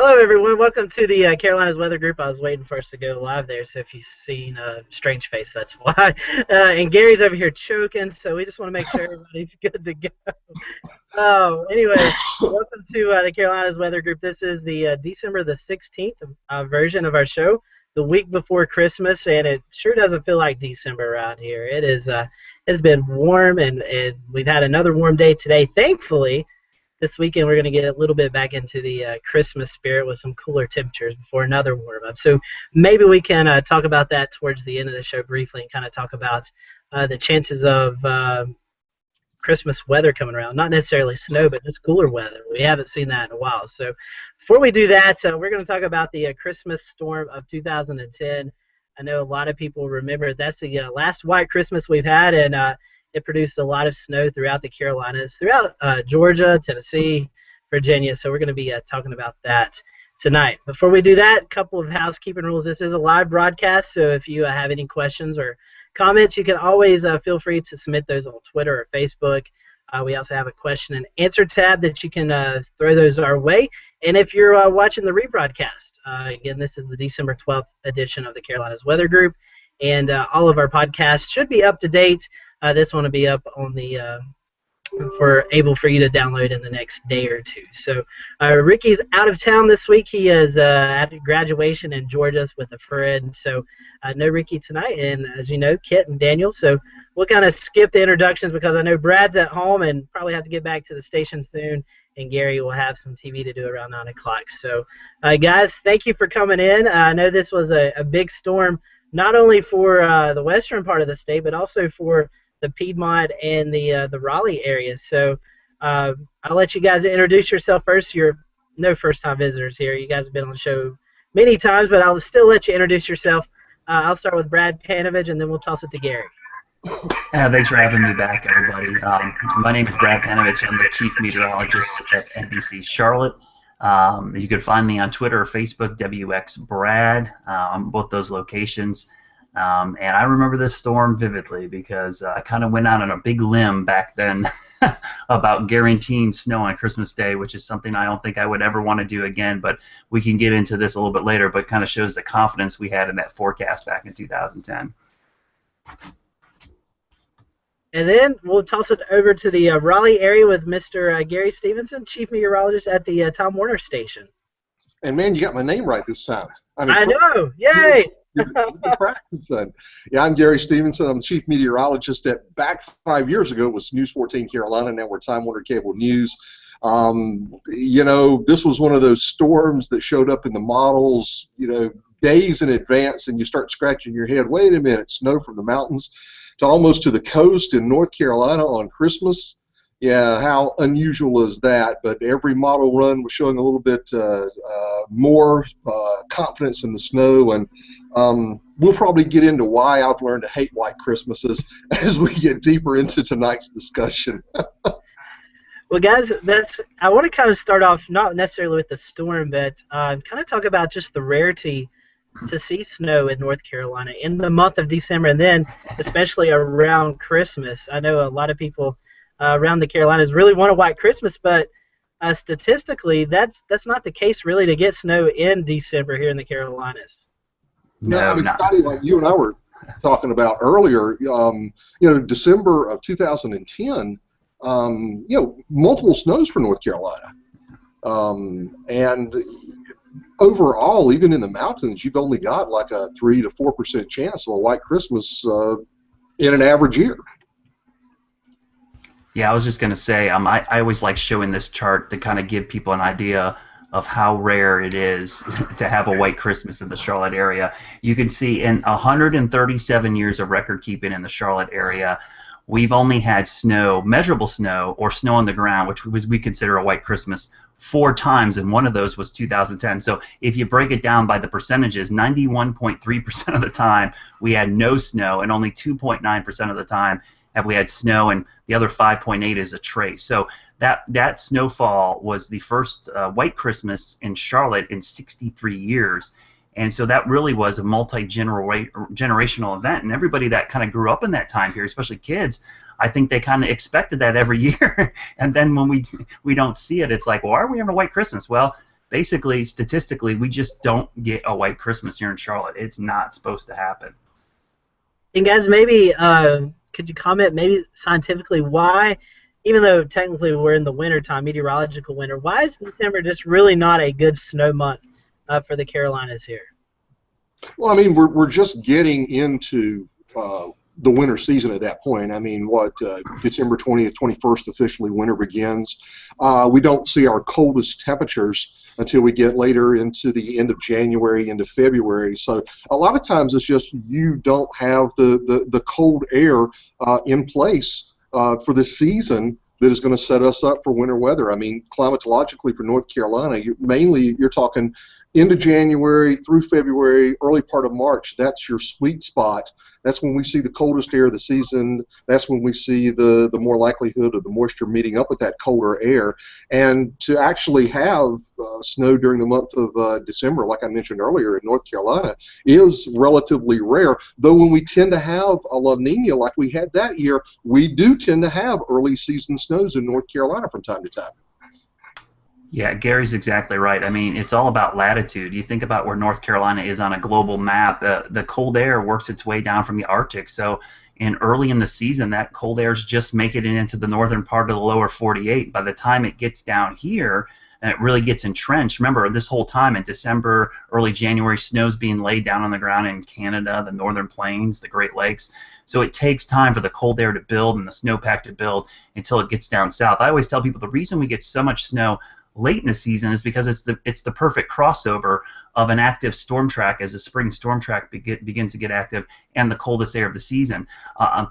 Hello, everyone. Welcome to the Carolinas Weather Group. I was waiting for us to go live there, so if you've seen a strange face, that's why. And Gary's over here choking, so we just want to make sure everybody's good to go. Anyway, welcome to the Carolinas Weather Group. This is the December the 16th version of our show, the week before Christmas, and it sure doesn't feel like December around here. It's been warm, and we've had another warm day today, thankfully. This weekend we're going to get a little bit back into the Christmas spirit with some cooler temperatures before another warm up. So maybe we can talk about that towards the end of the show briefly and kind of talk about the chances of Christmas weather coming around. Not necessarily snow, but just cooler weather. We haven't seen that in a while. So before we do that, we're going to talk about the Christmas storm of 2010. I know a lot of people remember that's the last white Christmas we've had, and it produced a lot of snow throughout the Carolinas, throughout Georgia, Tennessee, Virginia. So we're going to be talking about that tonight. Before we do that, a couple of housekeeping rules. This is a live broadcast, so if you have any questions or comments, you can always feel free to submit those on Twitter or Facebook. We also have a question and answer tab that you can throw those our way. And if you're watching the rebroadcast, again, this is the December 12th edition of the Carolinas Weather Group, and all of our podcasts should be up to date. This one will be up on the for you to download in the next day or two. So Ricky's out of town this week. He is at graduation in Georgia with a friend. So no Ricky tonight, and as you know, Kit and Daniel. So we'll kind of skip the introductions because I know Brad's at home and probably have to get back to the station soon. And Gary will have some TV to do around 9 o'clock. So guys, thank you for coming in. I know this was a big storm, not only for the western part of the state, but also for the Piedmont and the Raleigh areas. So I'll let you guys introduce yourself first. You're no first-time visitors here. You guys have been on the show many times, but I'll still let you introduce yourself. I'll start with Brad Panovich, and then we'll toss it to Gary. Thanks for having me back, everybody. My name is Brad Panovich. I'm the chief meteorologist at NBC Charlotte. You can find me on Twitter or Facebook, WXBrad, on both those locations. And I remember this storm vividly because I kind of went out on a big limb back then about guaranteeing snow on Christmas Day, which is something I don't think I would ever want to do again, but we can get into this a little bit later, but kind of shows the confidence we had in that forecast back in 2010. And then we'll toss it over to the Raleigh area with Mr. Gary Stevenson, chief meteorologist at the Tom Warner station. And man, you got my name right this time. I know! Yay! Practicing. Yeah, I'm Gary Stevenson. I'm the chief meteorologist at, back 5 years ago, it was News 14 Carolina. Now we're Time Warner Cable News. You know, this was one of those storms that showed up in the models, you know, days in advance, and you start scratching your head. Wait a minute, snow from the mountains to almost to the coast in North Carolina on Christmas. Yeah, how unusual is that? But every model run was showing a little bit more confidence in the snow, and we'll probably get into why I've learned to hate white Christmases as we get deeper into tonight's discussion. Well, guys, I want to kind of start off not necessarily with the storm, but kind of talk about just the rarity to see snow in North Carolina in the month of December, and then especially around Christmas. I know a lot of people around the Carolinas really want a white Christmas, but statistically, that's not the case really to get snow in December here in the Carolinas. No, I mean, Scotty, like you and I were talking about earlier, you know, December of 2010, you know, multiple snows for North Carolina. And overall, even in the mountains, you've only got like a 3 to 4% chance of a white Christmas in an average year. Yeah, I was just going to say, I always like showing this chart to kind of give people an idea of how rare it is to have a white Christmas in the Charlotte area. You can see in 137 years of record keeping in the Charlotte area, we've only had snow, measurable snow, or snow on the ground, which we consider a white Christmas, 4 times, and one of those was 2010. So if you break it down by the percentages, 91.3% of the time we had no snow, and only 2.9% of the time have we had snow, and the other 5.8 is a trace. So that snowfall was the first white Christmas in Charlotte in 63 years. And so that really was a multi-generational event, and everybody that kind of grew up in that time period, especially kids, I think they kind of expected that every year. And then when we don't see it, it's like, well, why are we having a white Christmas? Well, basically, statistically, we just don't get a white Christmas here in Charlotte. It's not supposed to happen. And guys, maybe could you comment maybe scientifically why, even though technically we're in the winter time, meteorological winter, why is December just really not a good snow month for the Carolinas here? Well, I mean, we're just getting into the winter season at that point. I mean, December 20th, 21st, officially winter begins. We don't see our coldest temperatures until we get later into the end of January, into February. So a lot of times it's just you don't have the cold air in place for the season that is going to set us up for winter weather. I mean, climatologically for North Carolina, mainly you're talking into January through February, early part of March. That's your sweet spot. That's when we see the coldest air of the season. That's when we see the more likelihood of the moisture meeting up with that colder air. And to actually have snow during the month of December, like I mentioned earlier, in North Carolina, is relatively rare. Though when we tend to have a La Nina like we had that year, we do tend to have early season snows in North Carolina from time to time. Yeah, Gary's exactly right. I mean, it's all about latitude. You think about where North Carolina is on a global map. The cold air works its way down from the Arctic. So, early in the season, that cold air is just making it into the northern part of the lower 48. By the time it gets down here, and it really gets entrenched. Remember, this whole time in December, early January, snow's being laid down on the ground in Canada, the northern plains, the Great Lakes. So it takes time for the cold air to build and the snowpack to build until it gets down south. I always tell people the reason we get so much snow late in the season is because it's the perfect crossover of an active storm track as the spring storm track begins to get active and the coldest air of the season.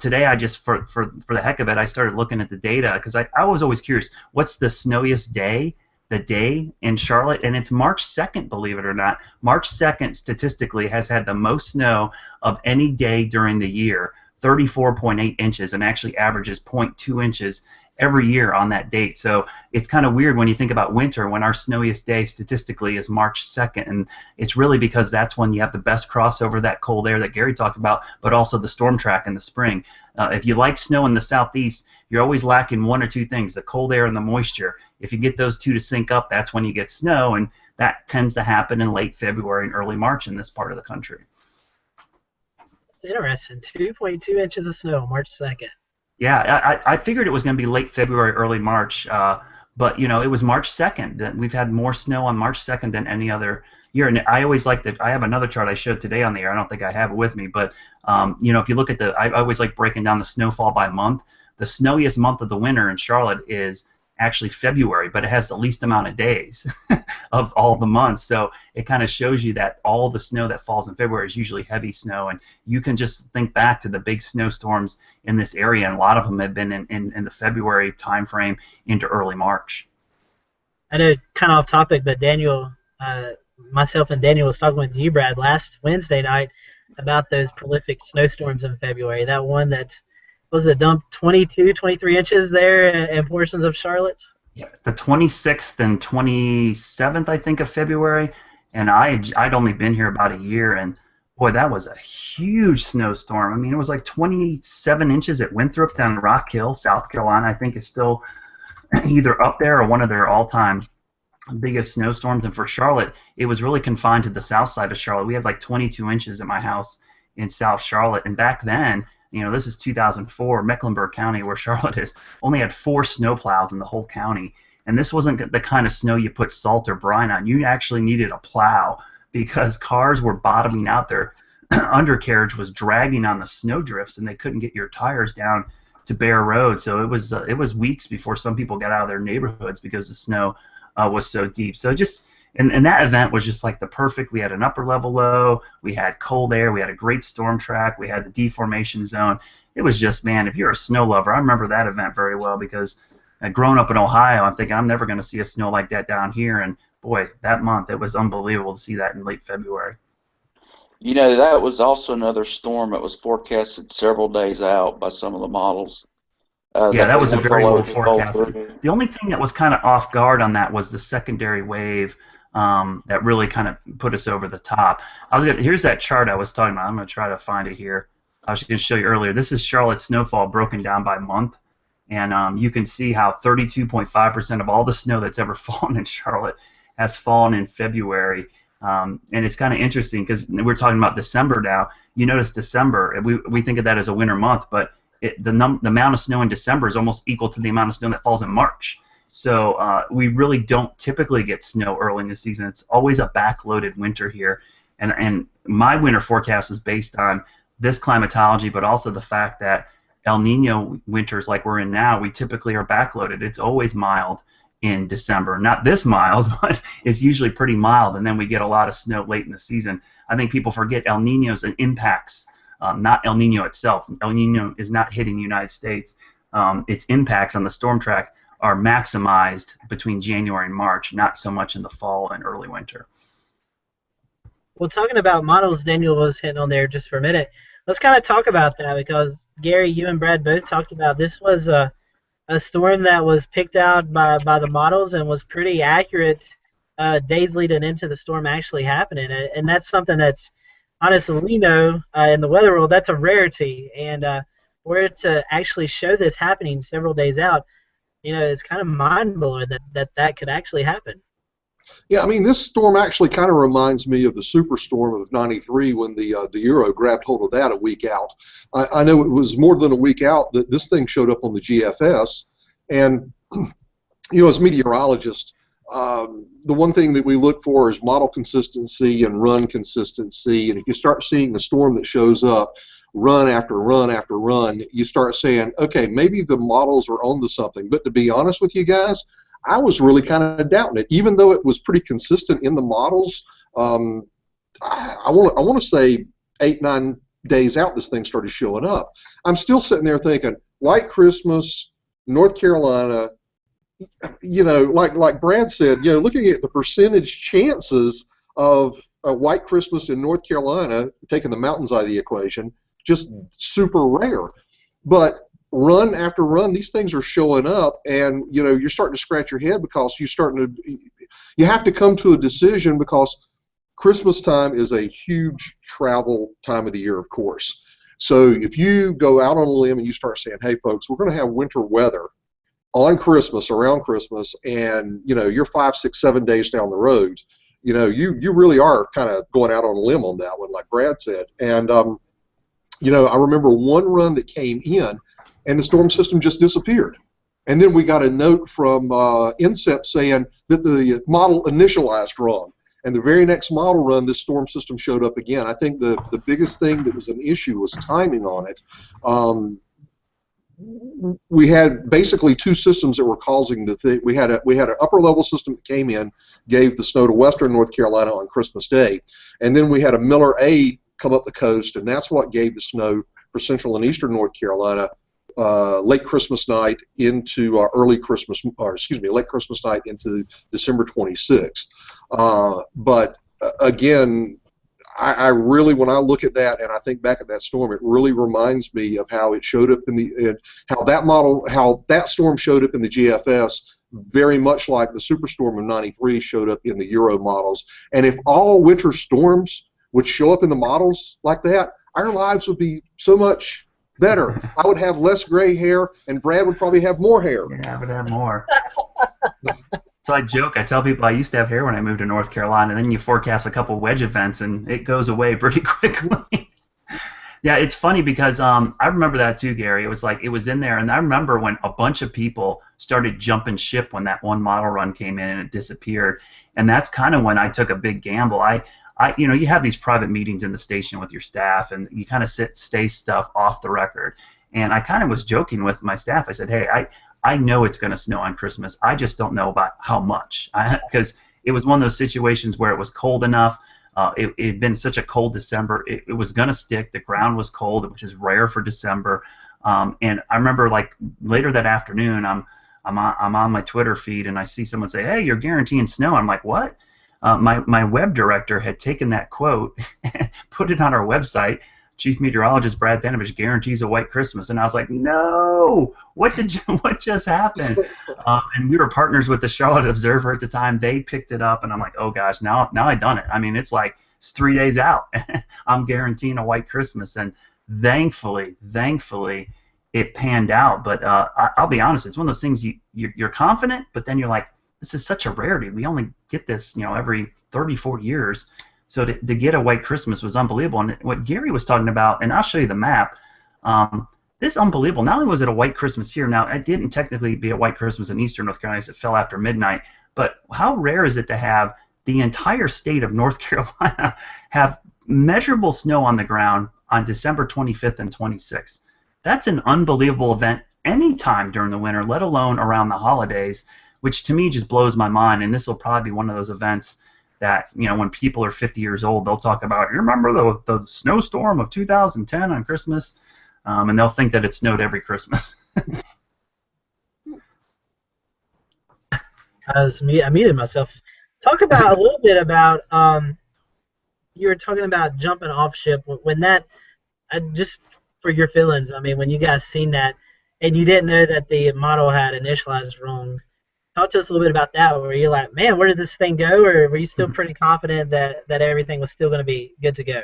Today, I just for the heck of it, I started looking at the data because I was always curious, what's the snowiest day? The day in Charlotte, and it's March 2nd, believe it or not. March 2nd statistically has had the most snow of any day during the year, 34.8 inches, and actually averages 0.2 inches every year on that date. So it's kind of weird when you think about winter when our snowiest day statistically is March 2nd, and it's really because that's when you have the best crossover, that cold air that Gary talked about, but also the storm track in the spring. If you like snow in the southeast, you're always lacking one or two things, the cold air and the moisture. If you get those two to sync up, that's when you get snow, and that tends to happen in late February and early March in this part of the country. It's interesting. 2.2 inches of snow, March 2nd. Yeah, I figured it was going to be late February, early March, but it was March 2nd. We've had more snow on March 2nd than any other year. And I always like that. I have another chart I showed today on the air. I don't think I have it with me, but if you look at I always like breaking down the snowfall by month. The snowiest month of the winter in Charlotte is actually February, but it has the least amount of days of all the months. So it kind of shows you that all the snow that falls in February is usually heavy snow, and you can just think back to the big snowstorms in this area, and a lot of them have been in the February time frame into early March. I know, kind of off topic, but Daniel, myself and Daniel was talking with you, Brad, last Wednesday night about those prolific snowstorms in February. That one that was it dumped 22, 23 inches there in portions of Charlotte? Yeah, the 26th and 27th, I think, of February, and I'd only been here about a year, and boy, that was a huge snowstorm. I mean, it was like 27 inches at Winthrop down in Rock Hill, South Carolina. I think is still either up there or one of their all-time biggest snowstorms. And for Charlotte, it was really confined to the south side of Charlotte. We had like 22 inches at my house in South Charlotte, and back then, this is 2004, Mecklenburg County, where Charlotte is, only had 4 snowplows in the whole county. And this wasn't the kind of snow you put salt or brine on. You actually needed a plow because cars were bottoming out. Their undercarriage was dragging on the snow drifts, and they couldn't get your tires down to bare road. So it was weeks before some people got out of their neighborhoods because the snow was so deep. So and that event was just like the perfect. We had an upper level low, we had cold air, we had a great storm track, we had the deformation zone. It was just, man, if you're a snow lover, I remember that event very well because growing up in Ohio, I'm thinking I'm never going to see a snow like that down here. And boy, that month, it was unbelievable to see that in late February. That was also another storm that was forecasted several days out by some of the models. Yeah, that was a very old forecast. The only thing that was kind of off guard on that was the secondary wave that really kind of put us over the top. Here's that chart I was talking about. I'm going to try to find it here. I was going to show you earlier. This is Charlotte's snowfall broken down by month, and you can see how 32.5% of all the snow that's ever fallen in Charlotte has fallen in February. And it's kind of interesting because we're talking about December now. You notice December, we think of that as a winter month, but the amount of snow in December is almost equal to the amount of snow that falls in March. So we really don't typically get snow early in the season. It's always a backloaded winter here. And my winter forecast is based on this climatology, but also the fact that El Nino winters like we're in now, we typically are backloaded. It's always mild in December. Not this mild, but it's usually pretty mild, and then we get a lot of snow late in the season. I think people forget El Nino's impacts, not El Nino itself. El Nino is not hitting the United States. Its impacts on the storm track are maximized between January and March, not so much in the fall and early winter. Well, talking about models, Daniel was hitting on there just for a minute. Let's kind of talk about that because, Gary, you and Brad both talked about this was a storm that was picked out by the models and was pretty accurate days leading into the storm actually happening. And that's something that's, honestly, we know in the weather world, that's a rarity. And for it to actually show this happening several days out, it's kind of mind-blowing that could actually happen. Yeah, I mean, this storm actually kind of reminds me of the superstorm of '93 when the Euro grabbed hold of that a week out. I know it was more than a week out that this thing showed up on the GFS, and as meteorologists, the one thing that we look for is model consistency and run consistency. And if you start seeing the storm that shows up run after run after run, you start saying, okay, maybe the models are onto something. But to be honest with you guys, I was really kind of doubting it, even though it was pretty consistent in the models. I want to say 8-9 days out, this thing started showing up. I'm still sitting there thinking, White Christmas, North Carolina. Like Brad said, looking at the percentage chances of a White Christmas in North Carolina, taking the mountains out of the equation, just super rare. But run after run, these things are showing up, and you're starting to scratch your head because you have to come to a decision because Christmas time is a huge travel time of the year, of course. So if you go out on a limb and you start saying, hey folks, we're going to have winter weather on Christmas, around Christmas, and you're 5, 6, 7 days down the road, you really are kind of going out on a limb on that one, like Brad said. And I remember one run that came in and the storm system just disappeared. And then we got a note from INCEP saying that the model initialized wrong. And the very next model run, this storm system showed up again. I think the biggest thing that was an issue was timing on it. We had basically two systems that were causing the thing. We had an upper level system that came in, gave the snow to western North Carolina on Christmas Day. And then we had a Miller A come up the coast, and that's what gave the snow for central and eastern North Carolina late Christmas night into late Christmas night into December 26th. But again, I really, when I look at that and I think back at that storm, it really reminds me of how it showed up how that storm showed up in the GFS, very much like the superstorm of '93 showed up in the Euro models. And if all winter storms would show up in the models like that, our lives would be so much better. I would have less gray hair, and Brad would probably have more hair. Yeah, I would have more. So I joke, I tell people I used to have hair when I moved to North Carolina, and then you forecast a couple wedge events, and it goes away pretty quickly. Yeah, it's funny because I remember that too, Gary. It was like it was in there, and I remember when a bunch of people started jumping ship when that one model run came in and it disappeared, and that's kind of when I took a big gamble. You have these private meetings in the station with your staff, and you kind of stay stuff off the record. And I kind of was joking with my staff. I said, hey, I know it's going to snow on Christmas. I just don't know about how much. Because it was one of those situations where it was cold enough. It had been such a cold December. It was going to stick. The ground was cold, which is rare for December. And I remember, like, later that afternoon, I'm on my Twitter feed, and I see someone say, hey, you're guaranteeing snow. I'm like, what? My web director had taken that quote, put it on our website. Chief Meteorologist Brad Panovich guarantees a white Christmas, and I was like, no, what just happened? And we were partners with the Charlotte Observer at the time. They picked it up, and I'm like, oh gosh, now I done it. I mean, it's 3 days out. I'm guaranteeing a white Christmas, and thankfully, it panned out. But I'll be honest, it's one of those things you're confident, but then you're like, this is such a rarity. We only get this, every 30, 40 years. So to get a white Christmas was unbelievable. And what Gary was talking about, and I'll show you the map, this is unbelievable. Not only was it a white Christmas here, now it didn't technically be a white Christmas in eastern North Carolina, it fell after midnight, but how rare is it to have the entire state of North Carolina have measurable snow on the ground on December 25th and 26th? That's an unbelievable event anytime during the winter, let alone around the holidays, which to me just blows my mind. And this will probably be one of those events that, when people are 50 years old, they'll talk about, you remember the snowstorm of 2010 on Christmas? And they'll think that it snowed every Christmas. I muted myself. Talk about a little bit about you were talking about jumping off ship when that just for your feelings. I mean, when you guys seen that and you didn't know that the model had initialized wrong. Talk to us a little bit about that. Were you like, man, where did this thing go, or were you still pretty confident that everything was still going to be good to go?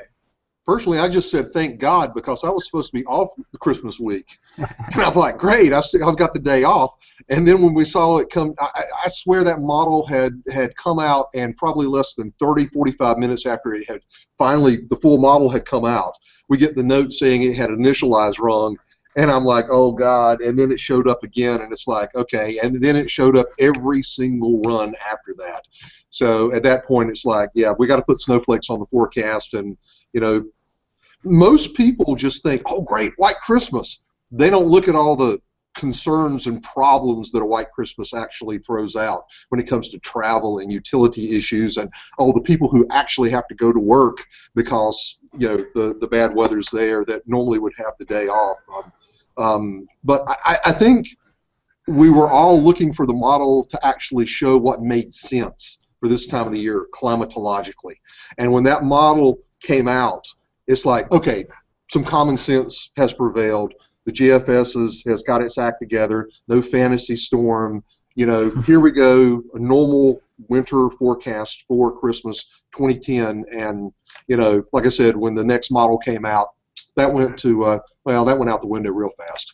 Personally, I just said thank God because I was supposed to be off the Christmas week. And I'm like, great, I've got the day off. And then when we saw it come, I swear that model had come out, and probably less than 30, 45 minutes after it had finally, the full model had come out, we get the note saying it had initialized wrong. And I'm like, oh, God. And then it showed up again, and it's like, okay. And then it showed up every single run after that. So at that point, it's like, yeah, we got to put snowflakes on the forecast. And, most people just think, oh, great, white Christmas. They don't look at all the concerns and problems that a white Christmas actually throws out when it comes to travel and utility issues and all the people who actually have to go to work because, the bad weather's there that normally would have the day off. But I think we were all looking for the model to actually show what made sense for this time of the year climatologically. And when that model came out, it's like, okay, some common sense has prevailed. The GFS has got its act together. No fantasy storm. Here we go, a normal winter forecast for Christmas 2010. And, like I said, when the next model came out, that went to, that went out the window real fast.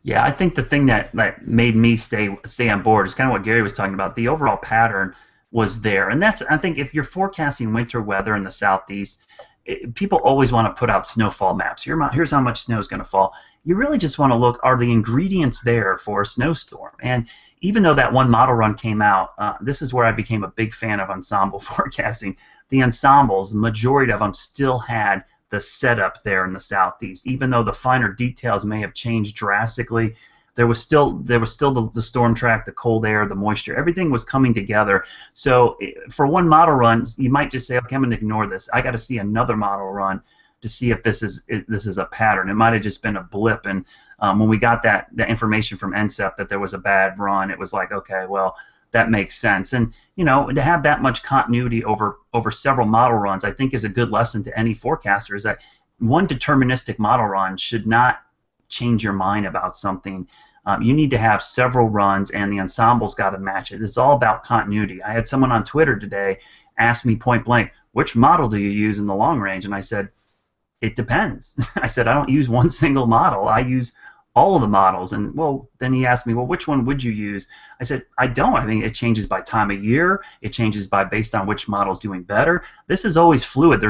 Yeah, I think the thing that made me stay on board is kind of what Gary was talking about. The overall pattern was there, and I think if you're forecasting winter weather in the southeast, people always want to put out snowfall maps. Here's how much snow is going to fall. You really just want to look, are the ingredients there for a snowstorm? And even though that one model run came out, this is where I became a big fan of ensemble forecasting. The ensembles, the majority of them still had the setup there in the southeast. Even though the finer details may have changed drastically, there was still the storm track, the cold air, the moisture. Everything was coming together. So for one model run, you might just say, okay, I'm going to ignore this. I got to see another model run to see if this is a pattern. It might have just been a blip. And when we got that information from NCEP that there was a bad run, it was like, okay, well, that makes sense. And to have that much continuity over several model runs, I think is a good lesson to any forecaster. Is that one deterministic model run should not change your mind about something. You need to have several runs, and the ensemble's got to match it. It's all about continuity. I had someone on Twitter today ask me point blank, which model do you use in the long range? And I said, it depends. I said, I don't use one single model. I use all of the models. And then he asked me, well, which one would you use? I said, I don't. I mean, it changes by time of year. It changes based on which model's doing better. This is always fluid.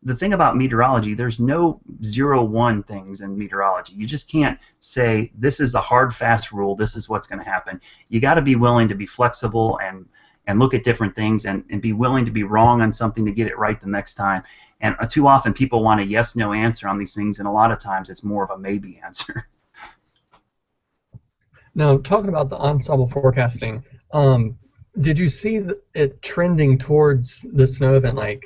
The thing about meteorology, there's no 0-1 things in meteorology. You just can't say this is the hard, fast rule, this is what's going to happen. You got to be willing to be flexible and look at different things and be willing to be wrong on something to get it right the next time. And too often people want a yes-no answer on these things, and a lot of times it's more of a maybe answer. Now, talking about the ensemble forecasting, did you see it trending towards the snow event,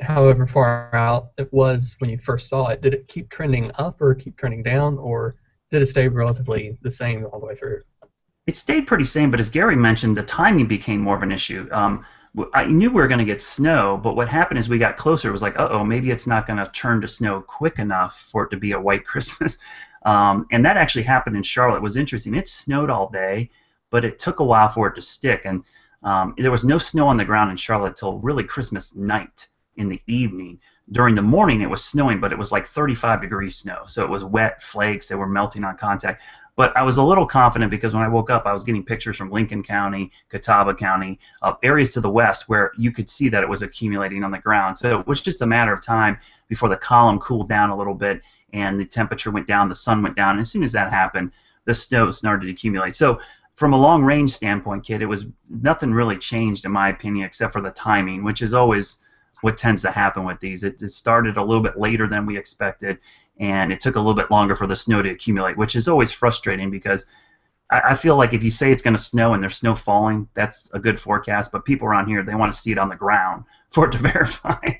however far out it was when you first saw it? Did it keep trending up or keep trending down, or did it stay relatively the same all the way through? It stayed pretty same, but as Gary mentioned, the timing became more of an issue. I knew we were going to get snow, but what happened is we got closer. It was like, uh-oh, maybe it's not going to turn to snow quick enough for it to be a white Christmas. And that actually happened in Charlotte. It was interesting. It snowed all day, but it took a while for it to stick. And there was no snow on the ground in Charlotte till really Christmas night. in the evening. During the morning, it was snowing, but it was like 35-degree snow. So it was wet flakes that were melting on contact. But I was a little confident because when I woke up, I was getting pictures from Lincoln County, Catawba County, areas to the west where you could see that it was accumulating on the ground. So it was just a matter of time before the column cooled down a little bit and the temperature went down, the sun went down. And as soon as that happened, the snow started to accumulate. So from a long-range standpoint, kid, it was nothing really changed in my opinion except for the timing, which is always what tends to happen with these. It started a little bit later than we expected, and it took a little bit longer for the snow to accumulate, which is always frustrating because I feel like if you say it's going to snow and there's snow falling, that's a good forecast, but people around here, they want to see it on the ground for it to verify.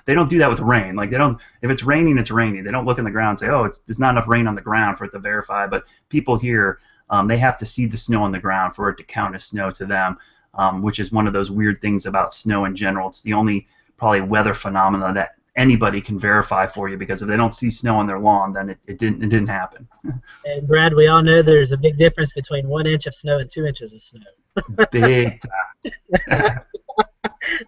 They don't do that with rain. Like, they don't, if it's raining, it's raining. They don't look in the ground and say, oh, there's not enough rain on the ground for it to verify, but people here, they have to see the snow on the ground for it to count as snow to them, which is one of those weird things about snow in general. It's the only probably weather phenomena that anybody can verify for you, because if they don't see snow on their lawn, then it didn't happen. And Brad, we all know there's a big difference between 1 inch of snow and 2 inches of snow. Big time.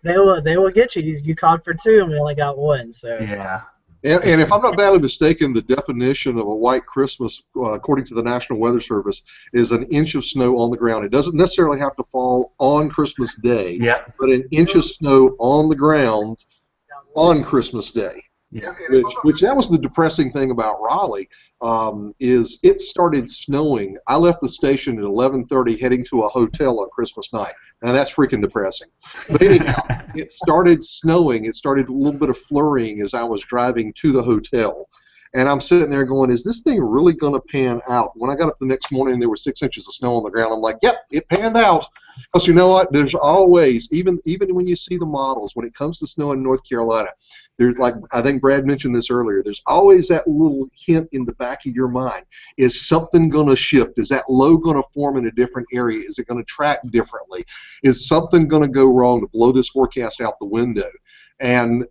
They will get you. You called for 2 and we only got 1. So Yeah. And if I'm not badly mistaken, the definition of a white Christmas, according to the National Weather Service, is an inch of snow on the ground. It doesn't necessarily have to fall on Christmas Day, Yeah. but an inch of snow on the ground on Christmas Day. Yeah. Which that was the depressing thing about Raleigh, is it started snowing. I left the station at 11:30 heading to a hotel on Christmas night. Now that's freaking depressing. But anyhow, it started snowing. It started a little bit of flurrying as I was driving to the hotel. And I'm sitting there going, is this thing really going to pan out? When I got up the next morning, there were 6 inches of snow on the ground. I'm like, yep, it panned out. Because you know what? There's always, even when you see the models, when it comes to snow in North Carolina, there's, like I think Brad mentioned this earlier, there's always that little hint in the back of your mind. Is something going to shift? Is that low going to form in a different area? Is it going to track differently? Is something going to go wrong to blow this forecast out the window? And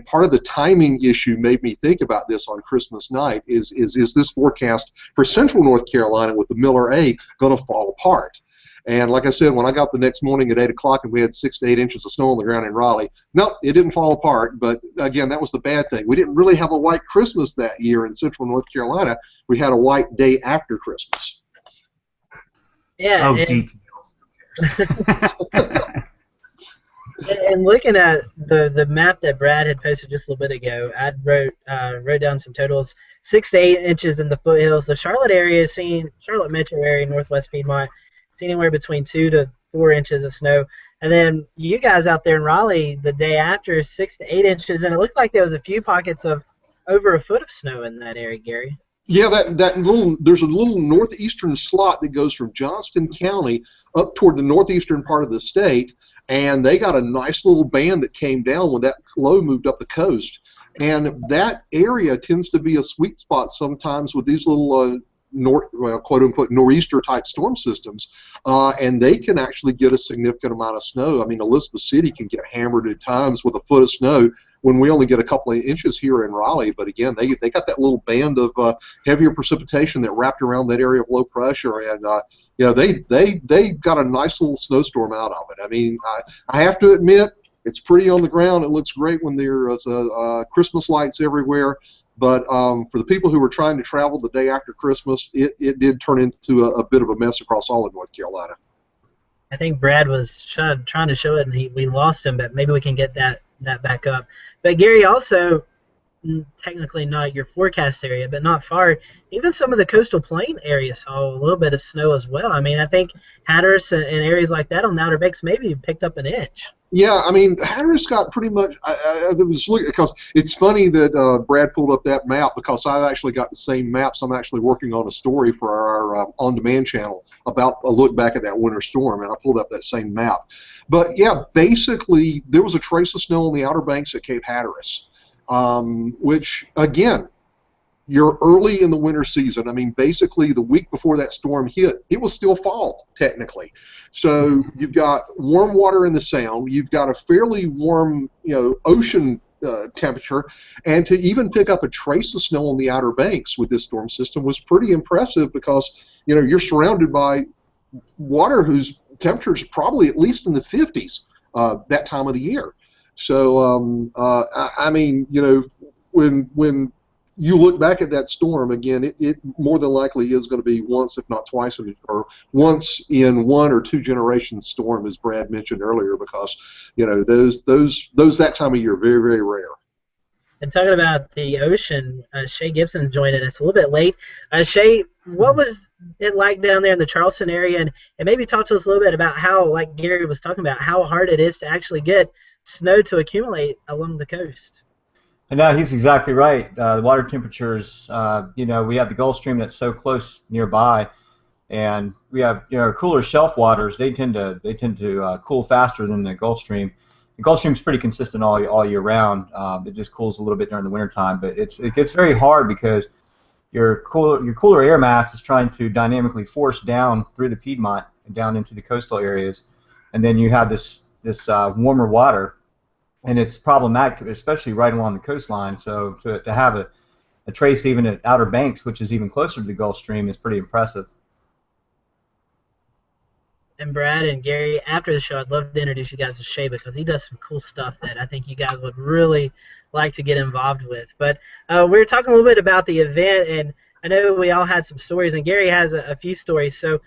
part of the timing issue made me think about this on Christmas night is this forecast for central North Carolina with the Miller A going to fall apart? And like I said, when I got the next morning at 8 o'clock and we had 6 to 8 inches of snow on the ground in Raleigh, no, it didn't fall apart. But again, that was the bad thing. We didn't really have a white Christmas that year in central North Carolina. We had a white day after Christmas. yeah. Oh, And, details. and looking at the map that Brad had posted just a little bit ago, I wrote down some totals. 6 to 8 inches in the foothills. The Charlotte area, Charlotte metro area, Northwest Piedmont, see anywhere between 2 to 4 inches of snow. And then you guys out there in Raleigh, the day after, 6 to 8 inches, and it looked like there was a few pockets of over a foot of snow in that area, Gary. Yeah, there's a little northeastern slot that goes from Johnston County up toward the northeastern part of the state, and they got a nice little band that came down when that low moved up the coast. And that area tends to be a sweet spot sometimes with these little quote-unquote nor'easter type storm systems, and they can actually get a significant amount of snow. I mean, Elizabeth City can get hammered at times with a foot of snow when we only get a couple of inches here in Raleigh. But again, they got that little band of heavier precipitation that wrapped around that area of low pressure, and they got a nice little snowstorm out of it. I mean, I have to admit, it's pretty on the ground. It looks great when there's Christmas lights everywhere. But for the people who were trying to travel the day after Christmas, it did turn into a bit of a mess across all of North Carolina. I think Brad was trying to show it, and we lost him, but maybe we can get that back up. But Gary, also, technically not your forecast area, but not far, even some of the coastal plain areas saw a little bit of snow as well. I mean, I think Hatteras and areas like that on the Outer Banks maybe picked up an inch. Yeah, I mean, Hatteras got pretty much. I was looking because it's funny that Brad pulled up that map, because I've actually got the same maps. I'm actually working on a story for our on-demand channel about a look back at that winter storm, and I pulled up that same map. But yeah, basically there was a trace of snow on the Outer Banks at Cape Hatteras, which again, you're early in the winter season. I mean, basically the week before that storm hit, it was still fall, technically. So you've got warm water in the Sound, you've got a fairly warm, ocean temperature, and to even pick up a trace of snow on the Outer Banks with this storm system was pretty impressive, because, you're surrounded by water whose temperature is probably at least in the 50s that time of the year. So, I mean, you know, when you look back at that storm again, it more than likely is going to be once, if not twice, or once in one or two generations storm, as Brad mentioned earlier, because you know those that time of year are very, very rare. And talking about the ocean, Shay Gibson joined us a little bit late. Shay, what was it like down there in the Charleston area? And maybe talk to us a little bit about how, like Gary was talking about, how hard it is to actually get snow to accumulate along the coast. And no, he's exactly right. The water temperatures, you know, we have the Gulf Stream that's so close nearby, and we have, you know, cooler shelf waters. They tend to cool faster than the Gulf Stream. The Gulf Stream's pretty consistent all year round. It just cools a little bit during the wintertime, but it gets very hard because your cooler air mass is trying to dynamically force down through the Piedmont and down into the coastal areas, and then you have this warmer water, and it's problematic, especially right along the coastline. So to have a trace even at Outer Banks, which is even closer to the Gulf Stream, is pretty impressive. And Brad and Gary, after the show, I'd love to introduce you guys to Shay because he does some cool stuff that I think you guys would really like to get involved with. But we were talking a little bit about the event, and I know we all had some stories, and Gary has a few stories. So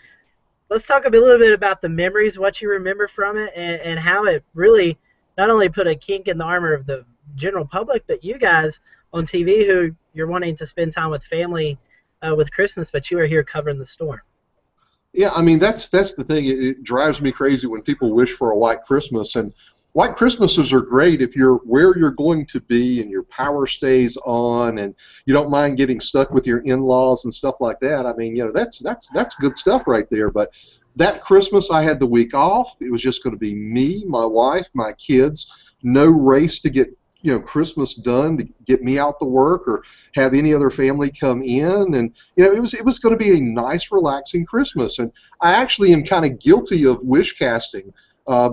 let's talk a little bit about the memories, what you remember from it, and how it really not only put a kink in the armor of the general public, but you guys on TV who you're wanting to spend time with family with Christmas, but you are here covering the storm. Yeah, I mean that's the thing. It drives me crazy when people wish for a white Christmas, and white Christmases are great if you're where you're going to be and your power stays on, and you don't mind getting stuck with your in-laws and stuff like that. I mean, you know, that's good stuff right there. But that Christmas, I had the week off. It was just going to be me, my wife, my kids. No race to get Christmas done to get me out to work or have any other family come in, and it was going to be a nice, relaxing Christmas. And I actually am kind of guilty of wish casting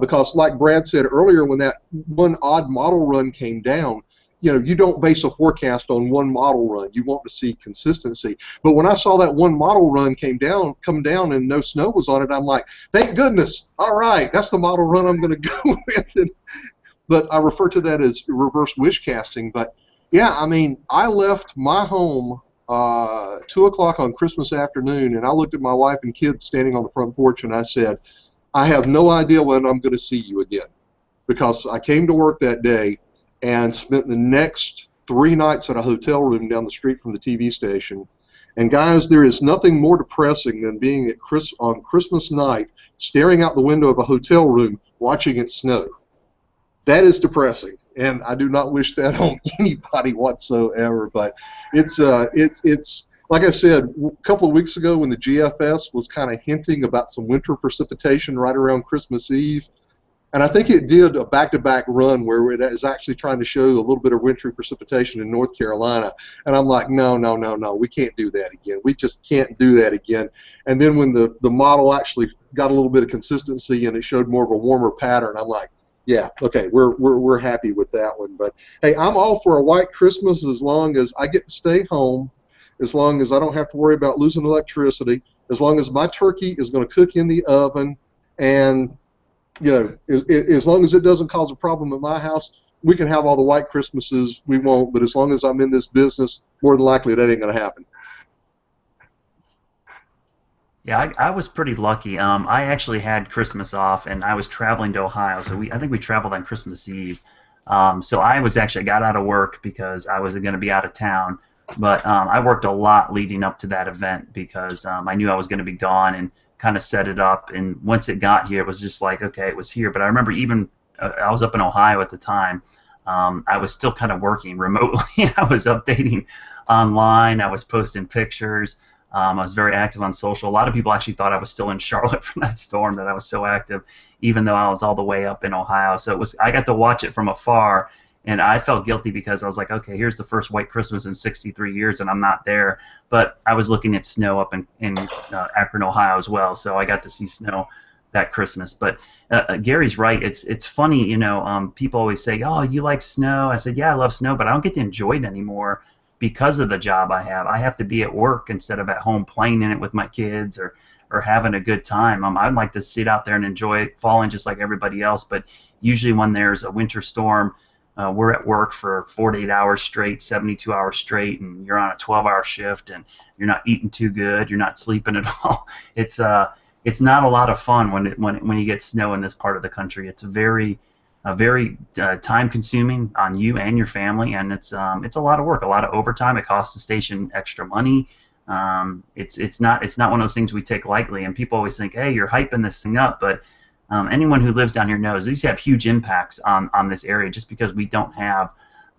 because, like Brad said earlier, when that one odd model run came down, you don't base a forecast on one model run. You want to see consistency. But when I saw that one model run come down and no snow was on it, I'm like, thank goodness. All right, that's the model run I'm going to go with. But I refer to that as reverse wish casting. But yeah, I mean, I left my home 2 o'clock on Christmas afternoon, and I looked at my wife and kids standing on the front porch, and I said, I have no idea when I'm going to see you again, because I came to work that day and spent the next 3 nights at a hotel room down the street from the TV station. And guys, there is nothing more depressing than being on Christmas night, staring out the window of a hotel room, watching it snow. That is depressing, and I do not wish that on anybody whatsoever. But it's like I said a couple of weeks ago when the GFS was kind of hinting about some winter precipitation right around Christmas Eve, and I think it did a back-to-back run where it is actually trying to show a little bit of wintry precipitation in North Carolina, and I'm like, no, we can't do that again. We just can't do that again. And then when the model actually got a little bit of consistency and it showed more of a warmer pattern, I'm like, yeah, okay, we're happy with that one. But hey, I'm all for a white Christmas as long as I get to stay home, as long as I don't have to worry about losing electricity, as long as my turkey is going to cook in the oven, and as long as it doesn't cause a problem at my house, we can have all the white Christmases we want. But as long as I'm in this business, more than likely that ain't going to happen. Yeah, I was pretty lucky. I actually had Christmas off, and I was traveling to Ohio, so I think we traveled on Christmas Eve. So I got out of work because I was going to be out of town, but I worked a lot leading up to that event because I knew I was going to be gone and kind of set it up. And once it got here, it was just like, okay, it was here. But I remember even I was up in Ohio at the time. I was still kind of working remotely. I was updating online. I was posting pictures. I was very active on social. A lot of people actually thought I was still in Charlotte from that storm, that I was so active, even though I was all the way up in Ohio. So I got to watch it from afar, and I felt guilty because I was like, okay, here's the first white Christmas in 63 years, and I'm not there. But I was looking at snow up in Akron, Ohio as well, so I got to see snow that Christmas. But Gary's right. It's funny, people always say, oh, you like snow? I said, yeah, I love snow, but I don't get to enjoy it anymore. Because of the job I have to be at work instead of at home playing in it with my kids, or or having a good time. I'd like to sit out there and enjoy falling just like everybody else, but usually when there's a winter storm, we're at work for 48 hours straight, 72 hours straight, and you're on a 12-hour shift, and you're not eating too good, you're not sleeping at all. It's not a lot of fun when you get snow in this part of the country. It's very time-consuming on you and your family, and it's a lot of work, a lot of overtime. It costs the station extra money. It's not one of those things we take lightly, and people always think, hey, you're hyping this thing up, but anyone who lives down here knows these have huge impacts on this area just because we don't have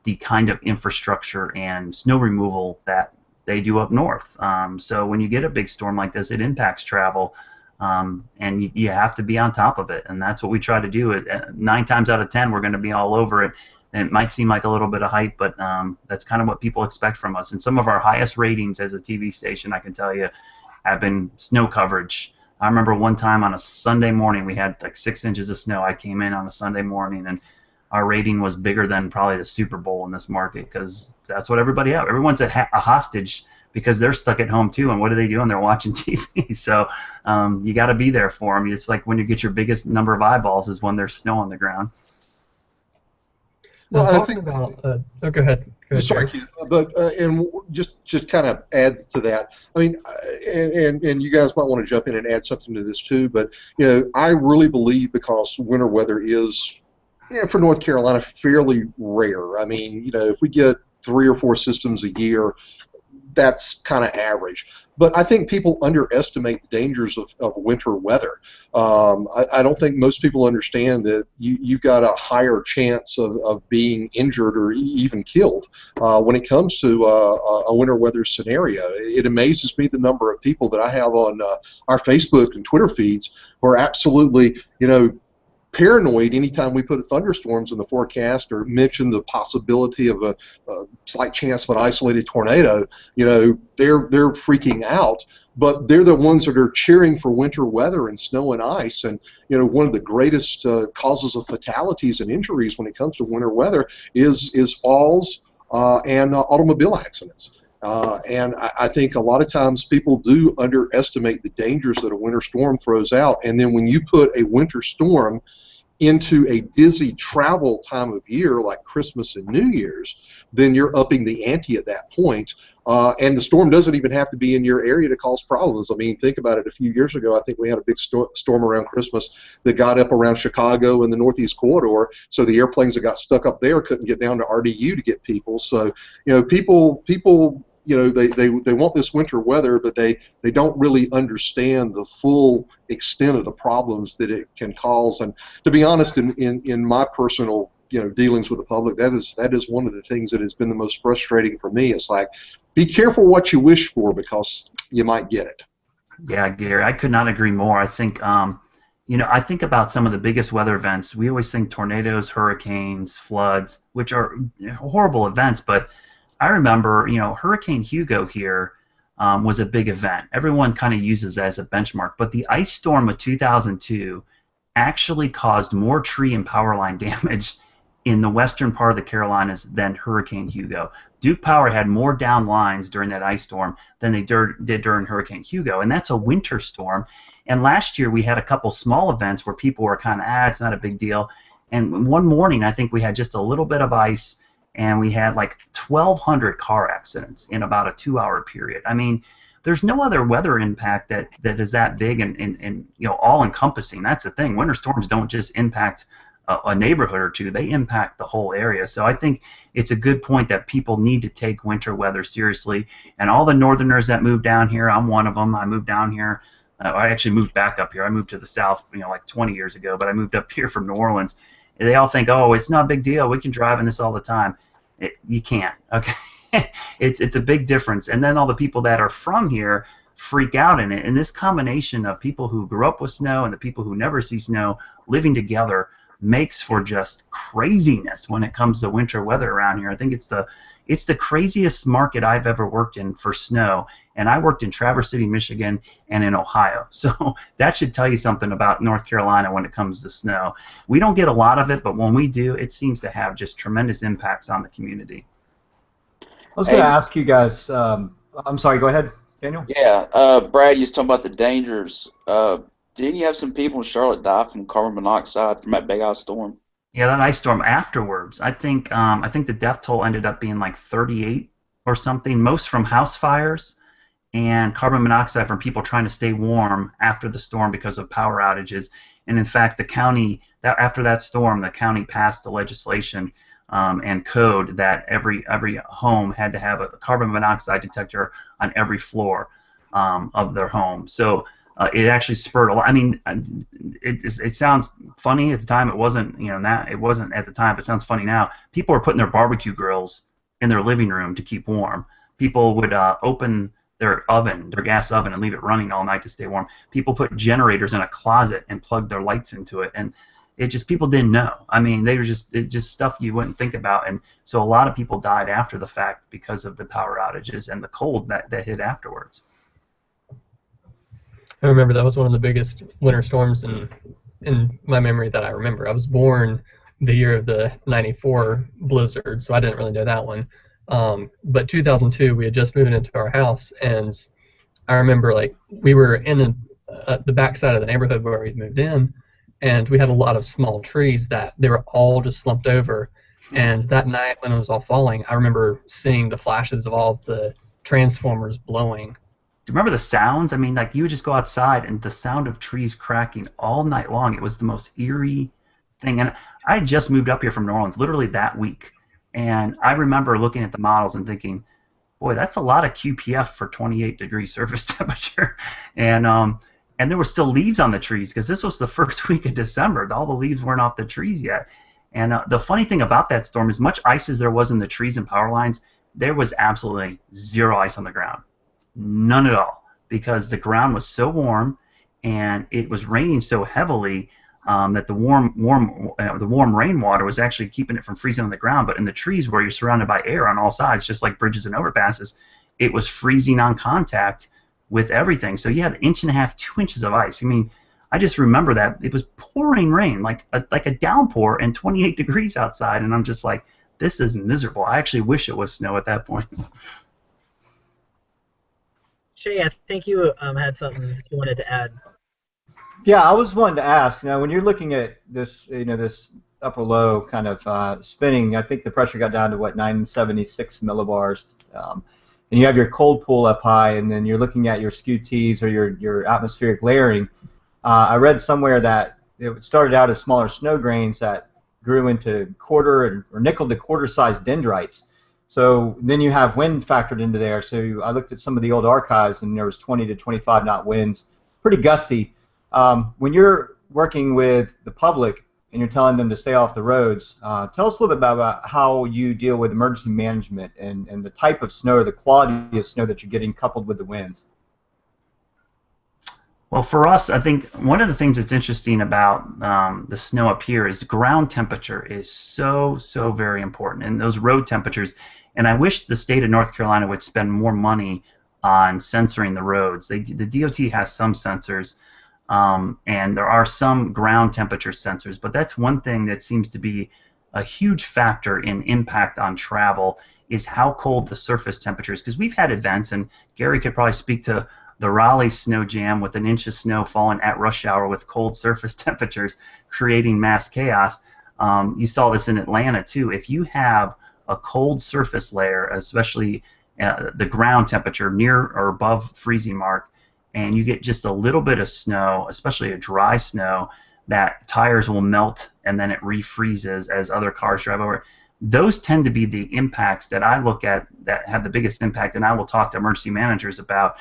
the kind of infrastructure and snow removal that they do up north. So when you get a big storm like this, it impacts travel, and you have to be on top of it, and that's what we try to do. 9 times out of 10, we're going to be all over it. And it might seem like a little bit of hype, but that's kind of what people expect from us. And some of our highest ratings as a TV station, I can tell you, have been snow coverage. I remember one time on a Sunday morning, we had like 6 inches of snow. I came in on a Sunday morning, and our rating was bigger than probably the Super Bowl in this market, because that's what everyone's a hostage because they're stuck at home too. And what are they doing? They're watching TV. So you got to be there for them. It's like when you get your biggest number of eyeballs is when there's snow on the ground. Now, Well, I talking think. about, go ahead. Go ahead, Sorry, Jerry. Ken, but and just kind of add to that. I mean, and you guys might want to jump in and add something to this too. But I really believe, because winter weather is, for North Carolina, fairly rare. I mean, if we get 3 or 4 systems a year, that's kind of average. But I think people underestimate the dangers of winter weather. I don't think most people understand that you've got a higher chance of being injured or even killed when it comes to a winter weather scenario. It amazes me the number of people that I have on our Facebook and Twitter feeds who are absolutely, paranoid anytime we put thunderstorms in the forecast or mention the possibility of a slight chance of an isolated tornado. They're freaking out, but they're the ones that are cheering for winter weather and snow and ice. And one of the greatest causes of fatalities and injuries when it comes to winter weather is falls and automobile accidents. And I think a lot of times people do underestimate the dangers that a winter storm throws out. And then when you put a winter storm into a busy travel time of year like Christmas and New Year's, then you're upping the ante at that point. And the storm doesn't even have to be in your area to cause problems. I mean, think about it. A few years ago, I think we had a big storm around Christmas that got up around Chicago and the Northeast Corridor. So the airplanes that got stuck up there couldn't get down to RDU to get people. So, people they want this winter weather, but they don't really understand the full extent of the problems that it can cause. And to be honest, in my personal dealings with the public, that is one of the things that has been the most frustrating for me. It's like, be careful what you wish for, because you might get it. Yeah, Gary, I could not agree more. I think I think about some of the biggest weather events. We always think tornadoes, hurricanes, floods, which are horrible events, but I remember, Hurricane Hugo here was a big event. Everyone kind of uses that as a benchmark, but the ice storm of 2002 actually caused more tree and power line damage in the western part of the Carolinas than Hurricane Hugo. Duke Power had more down lines during that ice storm than they did during Hurricane Hugo, and that's a winter storm. And last year we had a couple small events where people were kind of, it's not a big deal. And one morning I think we had just a little bit of ice, and we had like 1,200 car accidents in about a 2-hour period. I mean, there's no other weather impact that is that big and all-encompassing. That's the thing. Winter storms don't just impact a neighborhood or two. They impact the whole area. So I think it's a good point that people need to take winter weather seriously. And all the northerners that moved down here, I'm one of them. I moved down here. I actually moved back up here. I moved to the south, like 20 years ago, but I moved up here from New Orleans. They all think, oh, it's not a big deal. We can drive in this all the time. You can't. Okay, it's a big difference. And then all the people that are from here freak out in it. And this combination of people who grew up with snow and the people who never see snow living together makes for just craziness when it comes to winter weather around here. I think it's the craziest market I've ever worked in for snow, and I worked in Traverse City, Michigan, and in Ohio. So that should tell you something about North Carolina when it comes to snow. We don't get a lot of it, but when we do, it seems to have just tremendous impacts on the community. I was going to ask you guys. I'm sorry. Go ahead, Daniel? Yeah, Brad, you was talking about the dangers. Didn't you have some people in Charlotte die from carbon monoxide from that big ice storm? Yeah, that ice storm afterwards. I think the death toll ended up being like 38 or something, most from house fires and carbon monoxide from people trying to stay warm after the storm because of power outages. And in fact, the county that after that storm, the county passed the legislation and code that every home had to have a carbon monoxide detector on every floor of their home. So it actually spurred a lot. I mean, it sounds funny at the time. It wasn't, it wasn't at the time. But it sounds funny now. People were putting their barbecue grills in their living room to keep warm. People would open their gas oven, and leave it running all night to stay warm. People put generators in a closet and plugged their lights into it, and it just people didn't know. I mean, they were just stuff you wouldn't think about, and so a lot of people died after the fact because of the power outages and the cold that hit afterwards. I remember that was one of the biggest winter storms in my memory that I remember. I was born the year of the '94 blizzard, so I didn't really know that one. But 2002, we had just moved into our house, and I remember like we were in the back side of the neighborhood where we moved in, and we had a lot of small trees that they were all just slumped over. And that night when it was all falling, I remember seeing the flashes of all of the transformers blowing. Do you remember the sounds? I mean, like you would just go outside and the sound of trees cracking all night long. It was the most eerie thing. And I had just moved up here from New Orleans literally that week. And I remember looking at the models and thinking, boy, that's a lot of QPF for 28-degree surface temperature. And there were still leaves on the trees because this was the first week of December. All the leaves weren't off the trees yet. And the funny thing about that storm, as much ice as there was in the trees and power lines, there was absolutely zero ice on the ground. None at all, because the ground was so warm and it was raining so heavily that the warm rainwater was actually keeping it from freezing on the ground. But in the trees, where you're surrounded by air on all sides, just like bridges and overpasses, it was freezing on contact with everything. So you had 1.5 inches, 2 inches of ice. I mean, I just remember that it was pouring rain, like a downpour, and 28 degrees outside, and I'm just like, this is miserable. I actually wish it was snow at that point. Shay, I think you had something that you wanted to add. Yeah, I was wanting to ask. Now, when you're looking at this, this upper low kind of spinning, I think the pressure got down to what 976 millibars, and you have your cold pool up high, and then you're looking at your SCU-Ts or your atmospheric layering. I read somewhere that it started out as smaller snow grains that grew into quarter or nickel to quarter-sized dendrites. So then you have wind factored into there. So I looked at some of the old archives, and there was 20 to 25 knot winds, pretty gusty. When you're working with the public and you're telling them to stay off the roads, tell us a little bit about how you deal with emergency management and the type of snow or the quality of snow that you're getting coupled with the winds. Well, for us, I think one of the things that's interesting about the snow up here is the ground temperature is so very important, and those road temperatures. And I wish the state of North Carolina would spend more money on censoring the roads. The DOT has some sensors, and there are some ground temperature sensors, but that's one thing that seems to be a huge factor in impact on travel is how cold the surface temperature is. Because we've had events, and Gary could probably speak to the Raleigh snow jam with 1 inch of snow falling at rush hour with cold surface temperatures creating mass chaos. You saw this in Atlanta too. If you have a cold surface layer, especially the ground temperature near or above freezing mark, and you get just a little bit of snow, especially a dry snow, that tires will melt and then it refreezes as other cars drive over. Those tend to be the impacts that I look at that have the biggest impact, and I will talk to emergency managers about.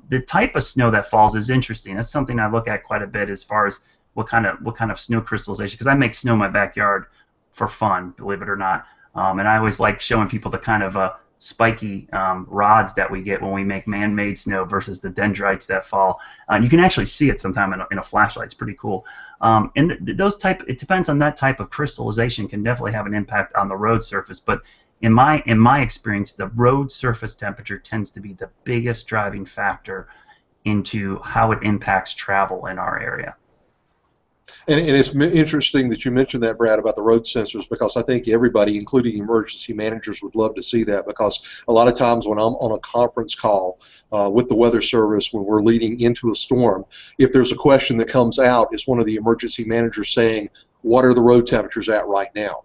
The type of snow that falls is interesting. That's something I look at quite a bit as far as what kind of snow crystallization, because I make snow in my backyard for fun, believe it or not. And I always like showing people the kind of spiky rods that we get when we make man-made snow versus the dendrites that fall. You can actually see it sometime in a flashlight. It's pretty cool. And it depends on that type of crystallization can definitely have an impact on the road surface. But in my experience, the road surface temperature tends to be the biggest driving factor into how it impacts travel in our area. And it's interesting that you mentioned that, Brad, about the road sensors, because I think everybody, including emergency managers, would love to see that, because a lot of times when I'm on a conference call with the Weather Service when we're leading into a storm, if there's a question that comes out, it's one of the emergency managers saying, what are the road temperatures at right now?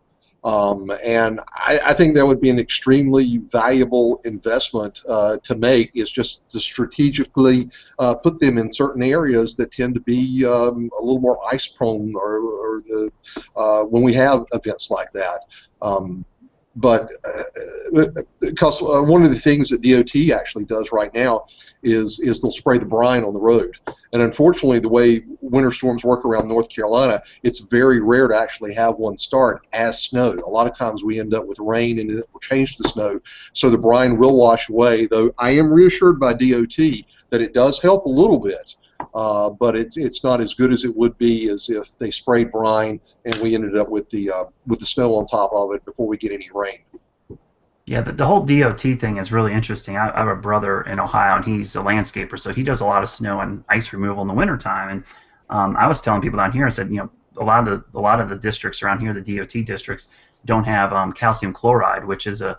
And I think that would be an extremely valuable investment to make, is just to strategically put them in certain areas that tend to be a little more ice prone, or when we have events like that. But because one of the things that DOT actually does right now is they'll spray the brine on the road. And unfortunately, the way winter storms work around North Carolina, it's very rare to actually have one start as snow. A lot of times we end up with rain and it will change the snow, so the brine will wash away, though I am reassured by DOT that it does help a little bit. But it's not as good as it would be as if they sprayed brine and we ended up with the snow on top of it before we get any rain. Yeah, the whole DOT thing is really interesting. I have a brother in Ohio, and he's a landscaper, so he does a lot of snow and ice removal in the wintertime. And I was telling people down here, I said, a lot of the districts around here, the DOT districts, don't have calcium chloride, which is a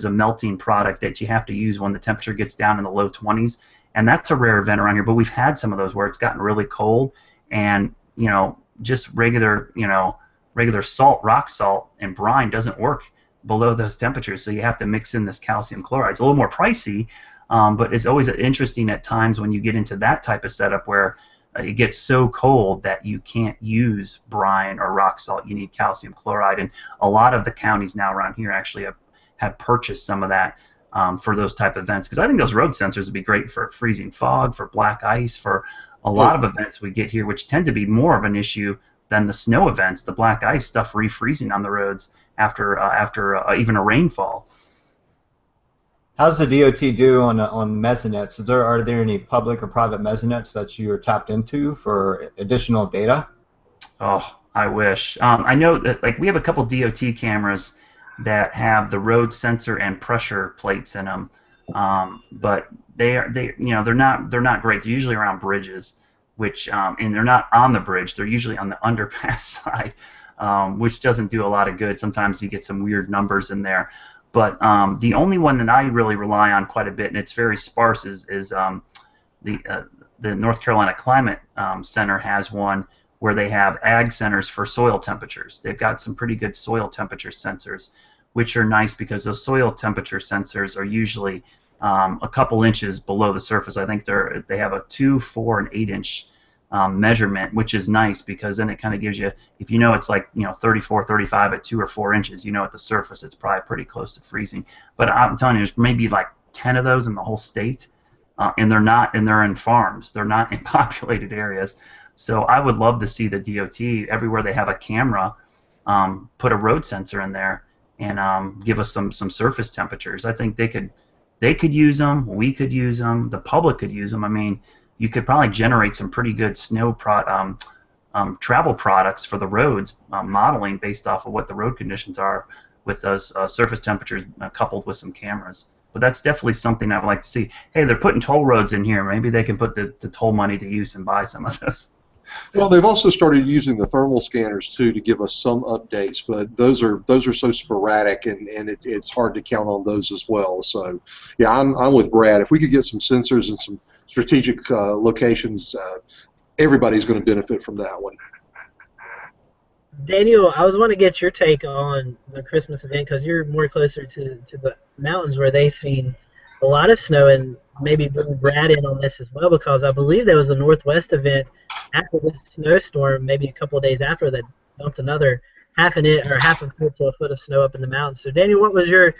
melting product that you have to use when the temperature gets down in the low 20s. And that's a rare event around here, but we've had some of those where it's gotten really cold, and just regular salt, rock salt, and brine doesn't work below those temperatures, so you have to mix in this calcium chloride. It's a little more pricey, but it's always interesting at times when you get into that type of setup where it gets so cold that you can't use brine or rock salt. You need calcium chloride, and a lot of the counties now around here actually have purchased some of that for those type of events, because I think those road sensors would be great for freezing fog, for black ice, for a lot of events we get here, which tend to be more of an issue than the snow events, the black ice stuff refreezing on the roads after even a rainfall. How's the DOT do on mesonettes? Are there any public or private mesonettes that you are tapped into for additional data? Oh, I wish. I know that we have a couple DOT cameras that have the road sensor and pressure plates in them, but they're not great. They're usually around bridges, which and they're not on the bridge. They're usually on the underpass side, which doesn't do a lot of good. Sometimes you get some weird numbers in there. But the only one that I really rely on quite a bit, and it's very sparse, is the North Carolina Climate Center has one where they have ag centers for soil temperatures. They've got some pretty good soil temperature sensors, which are nice because those soil temperature sensors are usually a couple inches below the surface. I think they have a 2, 4, and 8-inch measurement, which is nice because then it kind of gives you, if it's 34, 35 at 2 or 4 inches, at the surface it's probably pretty close to freezing. But I'm telling you, there's maybe like 10 of those in the whole state, and they're in farms. They're not in populated areas. So I would love to see the DOT everywhere they have a camera put a road sensor in there and give us some surface temperatures. I think they could use them. We could use them. The public could use them. I mean, you could probably generate some pretty good snow travel products for the roads, modeling based off of what the road conditions are with those surface temperatures coupled with some cameras. But that's definitely something I would like to see. Hey, they're putting toll roads in here. Maybe they can put the toll money to use and buy some of those. Well, they've also started using the thermal scanners too to give us some updates, but those are so sporadic, and it's hard to count on those as well. So, yeah, I'm with Brad. If we could get some sensors and some strategic locations, everybody's going to benefit from that one. Daniel, I was want to get your take on the Christmas event because you're more closer to the mountains where they've seen a lot of snow, and maybe bring Brad in on this as well, because I believe there was a Northwest event after this snowstorm, maybe a couple of days after, that dumped another half a foot to a foot of snow up in the mountains. So Daniel, what was your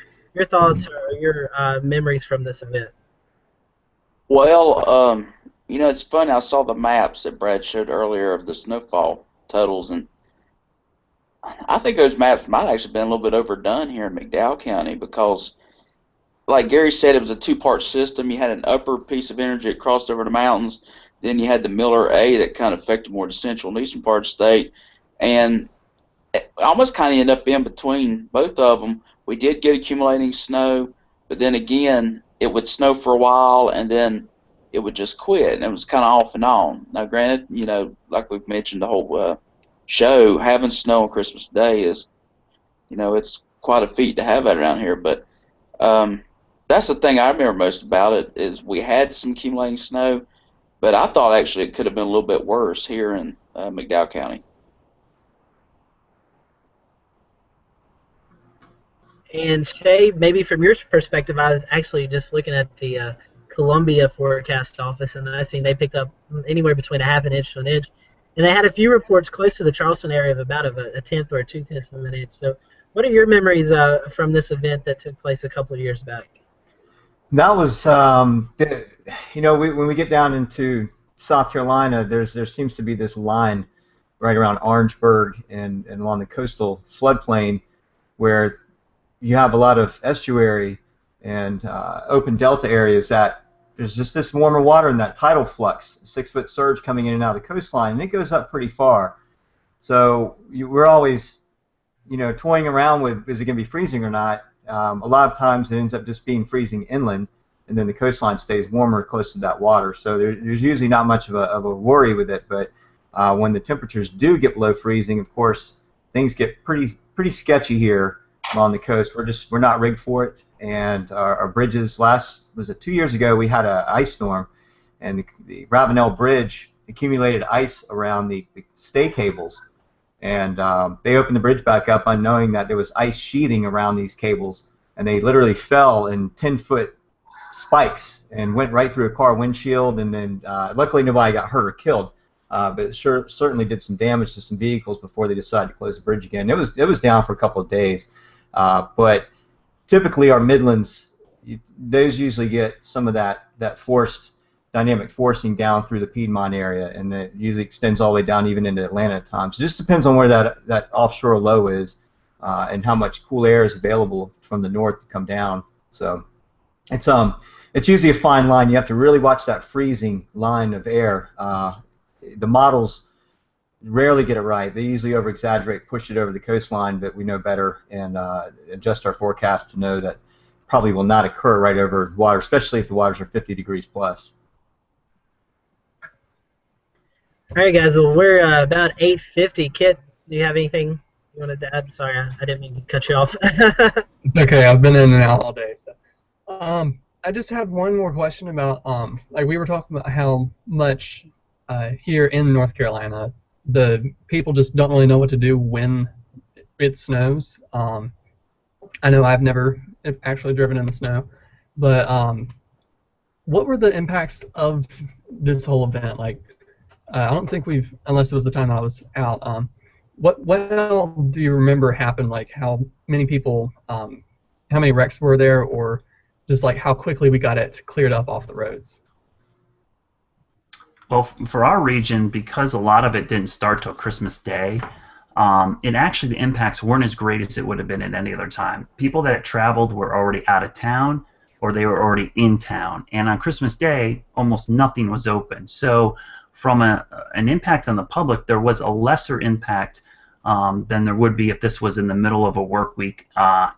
thoughts or your memories from this event? Well, it's funny. I saw the maps that Brad showed earlier of the snowfall totals, and I think those maps might actually been a little bit overdone here in McDowell County because, like Gary said, it was a two-part system. You had an upper piece of energy that crossed over the mountains. Then you had the Miller A that kind of affected more the central and eastern part of the state. And it almost kind of ended up in between both of them. We did get accumulating snow, but then again, it would snow for a while, and then it would just quit, and it was kind of off and on. Now, granted, you know, like we've mentioned, the whole show, having snow on Christmas Day is, you know, it's quite a feat to have that around here. But that's the thing I remember most about it is we had some accumulating snow, but I thought actually it could have been a little bit worse here in McDowell County. And Shay, maybe from your perspective, I was actually just looking at the Columbia forecast office, and I seen they picked up anywhere between a half an inch to an inch, and they had a few reports close to the Charleston area of about a tenth or a 2/10 of an inch. So, what are your memories from this event that took place a couple of years back? That was, you know, when we get down into South Carolina, there seems to be this line right around Orangeburg and along the coastal floodplain where you have a lot of estuary and open delta areas that there's just this warmer water in that tidal flux, 6-foot surge coming in and out of the coastline, and it goes up pretty far. So we're always, you know, toying around with, is it going to be freezing or not? A lot of times it ends up just being freezing inland, and then the coastline stays warmer close to that water. So there's usually not much of a worry with it, but when the temperatures do get below freezing, of course, things get pretty sketchy here along the coast. We're not rigged for it, and our bridges, was it 2 years ago, we had an ice storm, and the Ravenel Bridge accumulated ice around the stay cables, and they opened the bridge back up unknowing that there was ice sheathing around these cables, and they literally fell in 10-foot spikes and went right through a car windshield, and then luckily nobody got hurt or killed. But it certainly did some damage to some vehicles before they decided to close the bridge again. It was down for a couple of days, but typically our Midlands, those usually get some of that forced dynamic forcing down through the Piedmont area, and it usually extends all the way down even into Atlanta at times. It just depends on where that offshore low is and how much cool air is available from the north to come down. So it's usually a fine line. You have to really watch that freezing line of air. The models rarely get it right. They usually over-exaggerate, push it over the coastline, but we know better and adjust our forecast to know that probably will not occur right over water, especially if the waters are 50 degrees plus. All right, guys. Well, we're about 8:50. Kit, do you have anything you wanted to add? Sorry, I didn't mean to cut you off. It's okay. I've been in and out all day. So, I just had one more question about like we were talking about how much here in North Carolina the people just don't really know what to do when it snows. I know I've never actually driven in the snow, but what were the impacts of this whole event? Like, I don't think unless it was the time that I was out. What else do you remember happened? Like how many people, how many wrecks were there, or just like how quickly we got it cleared up off the roads? Well, for our region, because a lot of it didn't start till Christmas Day, the impacts weren't as great as it would have been at any other time. People that had traveled were already out of town, or they were already in town. And on Christmas Day, almost nothing was open. So from an impact on the public, there was a lesser impact than there would be if this was in the middle of a work week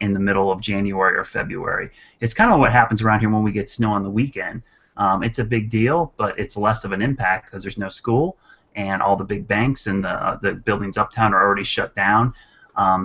in the middle of January or February. It's kind of what happens around here when we get snow on the weekend. It's a big deal, but it's less of an impact because there's no school, and all the big banks and the buildings uptown are already shut down.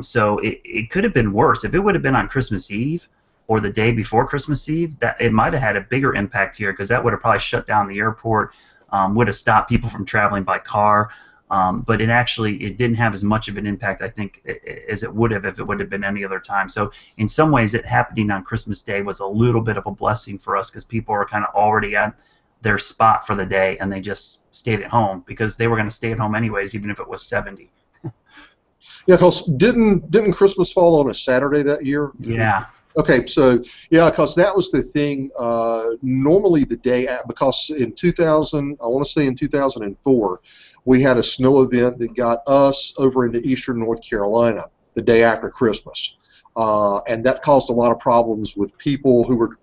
So it could have been worse. If it would have been on Christmas Eve or the day before Christmas Eve, that it might have had a bigger impact here because that would have probably shut down the airport, would have stopped people from traveling by car. But it didn't have as much of an impact, I think, as it would have if it would have been any other time. So in some ways, it happening on Christmas Day was a little bit of a blessing for us because people were kind of already at their spot for the day, and they just stayed at home because they were going to stay at home anyways, even if it was 70. Yeah, because didn't Christmas fall on a Saturday that year? Yeah. Okay, so yeah, because that was the thing. Normally the day because in 2000, I want to say in 2004, we had a snow event that got us over into eastern North Carolina the day after Christmas, and that caused a lot of problems with people who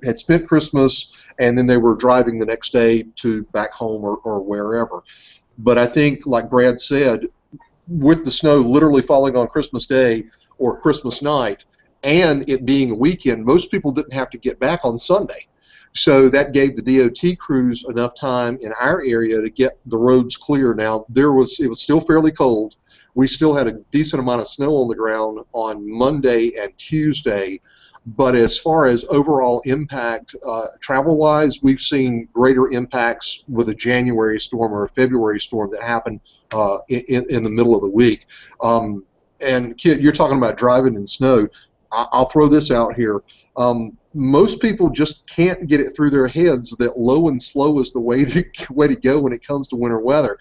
had spent Christmas and then they were driving the next day to back home or wherever. But I think, like Brad said, with the snow literally falling on Christmas Day or Christmas night, and it being a weekend, most people didn't have to get back on Sunday. So that gave the DOT crews enough time in our area to get the roads clear. Now, it was still fairly cold. We still had a decent amount of snow on the ground on Monday and Tuesday. But as far as overall impact, travel-wise, we've seen greater impacts with a January storm or a February storm that happened in the middle of the week. And Kit, you're talking about driving in snow. I'll throw this out here. Most people just can't get it through their heads that low and slow is the way to go when it comes to winter weather.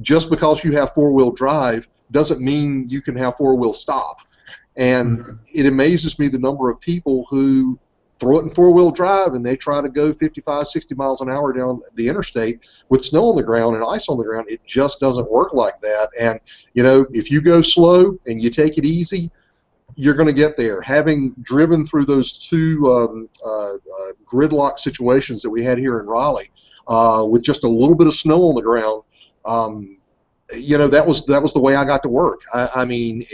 Just because you have four-wheel drive doesn't mean you can have four-wheel stop. And it amazes me the number of people who throw it in four-wheel drive and they try to go 55, 60 miles an hour down the interstate with snow on the ground and ice on the ground. It just doesn't work like that. And, you know, if you go slow and you take it easy, you're going to get there. Having driven through those two gridlock situations that we had here in Raleigh with just a little bit of snow on the ground, you know, that was the way I got to work. I mean,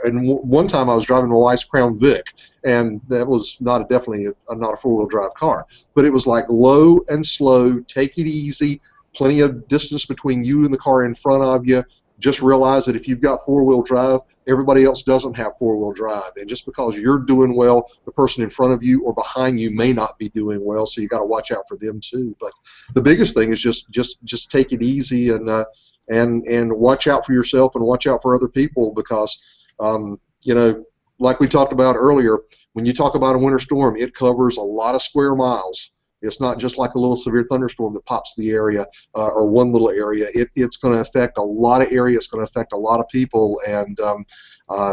and one time I was driving my wife's Crown Vic, and that was definitely not a four-wheel drive car, but it was like low and slow, take it easy, plenty of distance between you and the car in front of you. Just realize that if you've got four-wheel drive, everybody else doesn't have four-wheel drive, and just because you're doing well, the person in front of you or behind you may not be doing well, so you got to watch out for them too. But the biggest thing is just take it easy and watch out for yourself and watch out for other people, because you know, like we talked about earlier, when you talk about a winter storm, it covers a lot of square miles. It's not just like a little severe thunderstorm that pops the area or one little area. It's going to affect a lot of areas. It's going to affect a lot of people, and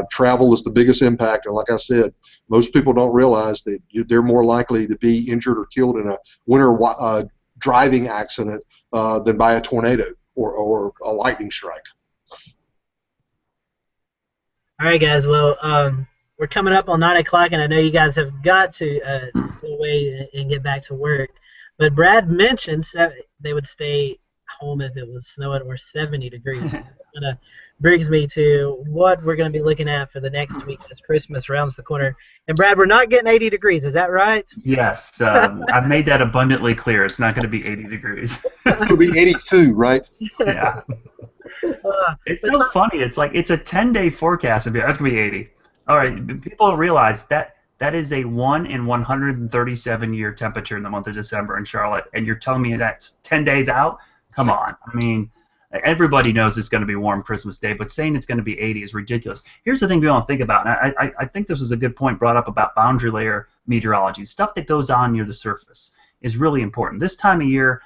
travel is the biggest impact. And like I said, most people don't realize that they're more likely to be injured or killed in a winter driving accident than by a tornado or a lightning strike. All right, guys. Well, we're coming up on 9 o'clock, and I know you guys have got to go away and get back to work. But Brad mentioned they would stay home if it was snowing or 70 degrees. It kind of brings me to what we're going to be looking at for the next week as Christmas rounds the corner. And Brad, we're not getting 80 degrees. Is that right? Yes. I've made that abundantly clear. It's not going to be 80 degrees. It'll be 82, right? Yeah. It's so funny. It's like it's a 10-day forecast. That's going to be 80. All right, people realize that is a 1 in 137-year temperature in the month of December in Charlotte, and you're telling me that's 10 days out? Come on. I mean, everybody knows it's going to be warm Christmas Day, but saying it's going to be 80 is ridiculous. Here's the thing we don't think about, and I think this is a good point brought up about boundary layer meteorology. Stuff that goes on near the surface is really important. This time of year,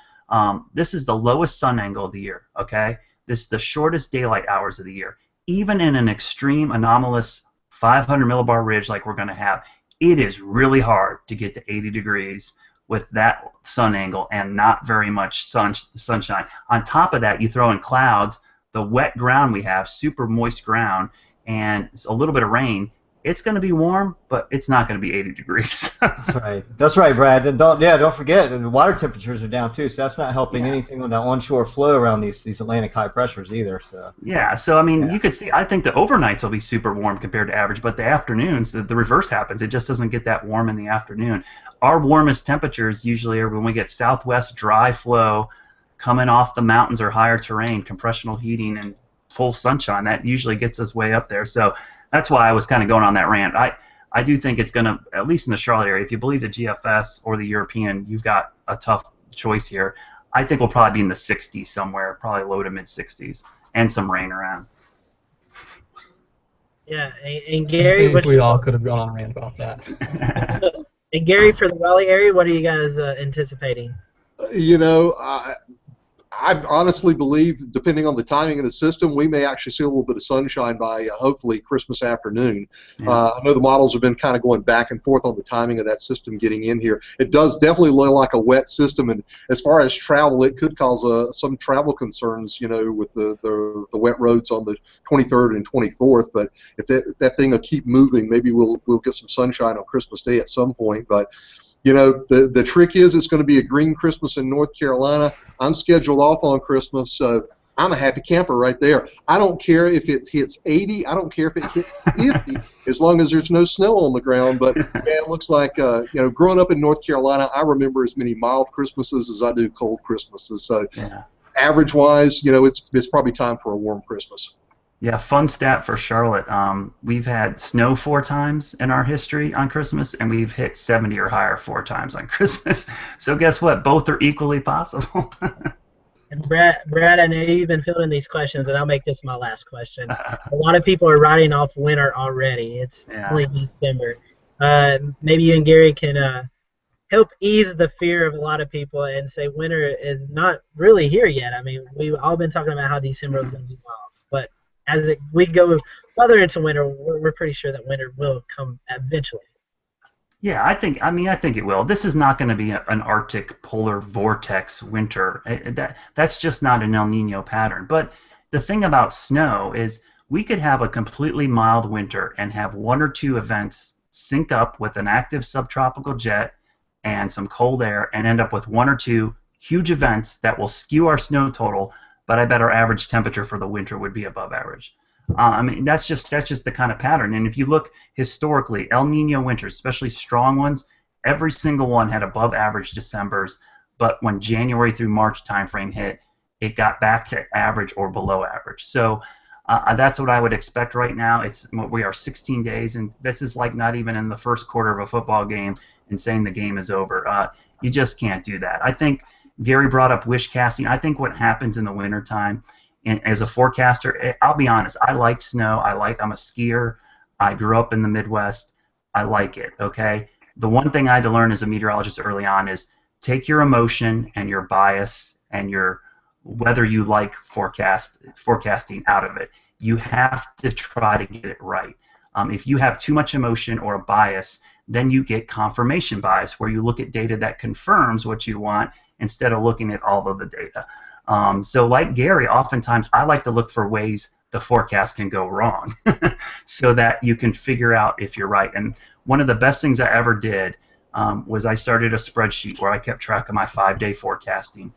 this is the lowest sun angle of the year, okay? This is the shortest daylight hours of the year. Even in an extreme anomalous 500 millibar ridge like we're going to have, it is really hard to get to 80 degrees with that sun angle and not very much sunshine. On top of that, you throw in clouds, the wet ground we have, super moist ground, and a little bit of rain. It's going to be warm, but it's not going to be 80 degrees. That's right. That's right, Brad. And don't forget, the water temperatures are down too, so that's not helping anything with that onshore flow around these Atlantic high pressures either. So yeah. So I mean, you could see. I think the overnights will be super warm compared to average, but the afternoons, the reverse happens. It just doesn't get that warm in the afternoon. Our warmest temperatures usually are when we get southwest dry flow coming off the mountains or higher terrain, compressional heating and full sunshine. That usually gets us way up there. So that's why I was kind of going on that rant. I do think it's going to, at least in the Charlotte area, if you believe the GFS or the European, you've got a tough choice here. I think we'll probably be in the 60s somewhere, probably low to mid 60s, and some rain around. Yeah, and Gary, I think we all could have gone on a rant about that. And Gary, for the Raleigh area, what are you guys anticipating? You know, I honestly believe, depending on the timing of the system, we may actually see a little bit of sunshine by hopefully Christmas afternoon. Yeah. I know the models have been kind of going back and forth on the timing of that system getting in here. It does definitely look like a wet system, and as far as travel, it could cause some travel concerns, you know, with the wet roads on the 23rd and 24th. But if that thing will keep moving, maybe we'll get some sunshine on Christmas Day at some point. But you know, the trick is it's going to be a green Christmas in North Carolina. I'm scheduled off on Christmas, so I'm a happy camper right there. I don't care if it hits 80. I don't care if it hits 50, as long as there's no snow on the ground. But man, it looks like growing up in North Carolina, I remember as many mild Christmases as I do cold Christmases. So Yeah. average-wise, it's probably time for a warm Christmas. Yeah, fun stat for Charlotte. We've had snow 4 times in our history on Christmas, and we've hit 70 or higher 4 times on Christmas. So guess what? Both are equally possible. And Brad, I know you've been fielding these questions, and I'll make this my last question. A lot of people are writing off winter already. It's Yeah. only December. Maybe you and Gary can help ease the fear of a lot of people and say winter is not really here yet. I mean, we've all been talking about how December is going to be wild, but we go further into winter, we're pretty sure that winter will come eventually. Yeah, I think it will. This is not going to be an Arctic polar vortex winter. That's just not an El Nino pattern. But the thing about snow is we could have a completely mild winter and have 1 or 2 events sync up with an active subtropical jet and some cold air and end up with 1 or 2 huge events that will skew our snow total, but I bet our average temperature for the winter would be above average. I mean, that's just the kind of pattern. And if you look historically, El Nino winters, especially strong ones, every single one had above average Decembers. But when January through March timeframe hit, it got back to average or below average. So that's what I would expect right now. We are 16 days, and this is like not even in the first quarter of a football game and saying the game is over. You just can't do that. I think Gary brought up wish casting. I think what happens in the wintertime, and as a forecaster, I'll be honest, I like snow. I'm a skier. I grew up in the Midwest. I like it, okay? The one thing I had to learn as a meteorologist early on is take your emotion and your bias and your whether you like forecasting out of it. You have to try to get it right. If you have too much emotion or a bias, then you get confirmation bias, where you look at data that confirms what you want instead of looking at all of the data. So like Gary, oftentimes I like to look for ways the forecast can go wrong so that you can figure out if you're right. And one of the best things I ever did was I started a spreadsheet where I kept track of my 5-day forecasting.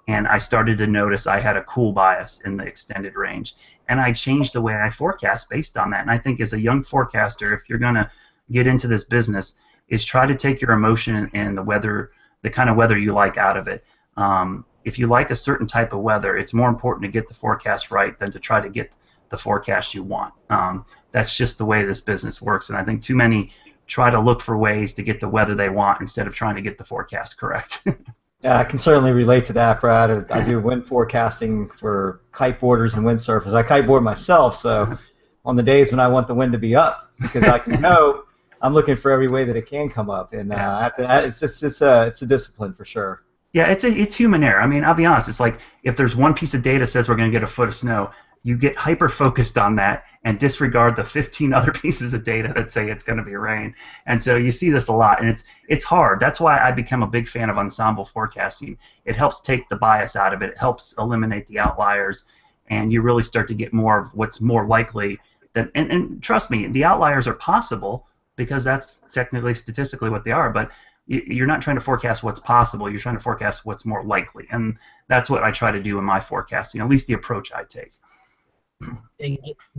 And I started to notice I had a cool bias in the extended range. And I changed the way I forecast based on that. And I think as a young forecaster, if you're going to get into this business, is try to take your emotion and the weather, the kind of weather you like out of it. If you like a certain type of weather, it's more important to get the forecast right than to try to get the forecast you want. That's just the way this business works. And I think too many try to look for ways to get the weather they want instead of trying to get the forecast correct. Yeah, I can certainly relate to that, Brad. I do wind forecasting for kiteboarders and windsurfers. I kiteboard myself, so on the days when I want the wind to be up, because I can know I'm looking for every way that it can come up, and it's a discipline for sure. Yeah, it's human error. I mean, I'll be honest. It's like if there's one piece of data that says we're going to get a foot of snow, you get hyper-focused on that and disregard the 15 other pieces of data that say it's going to be rain. And so you see this a lot, and it's hard. That's why I become a big fan of ensemble forecasting. It helps take the bias out of it. It helps eliminate the outliers, and you really start to get more of what's more likely. And trust me, the outliers are possible because that's technically, statistically what they are, but you're not trying to forecast what's possible. You're trying to forecast what's more likely, and that's what I try to do in my forecasting, at least the approach I take.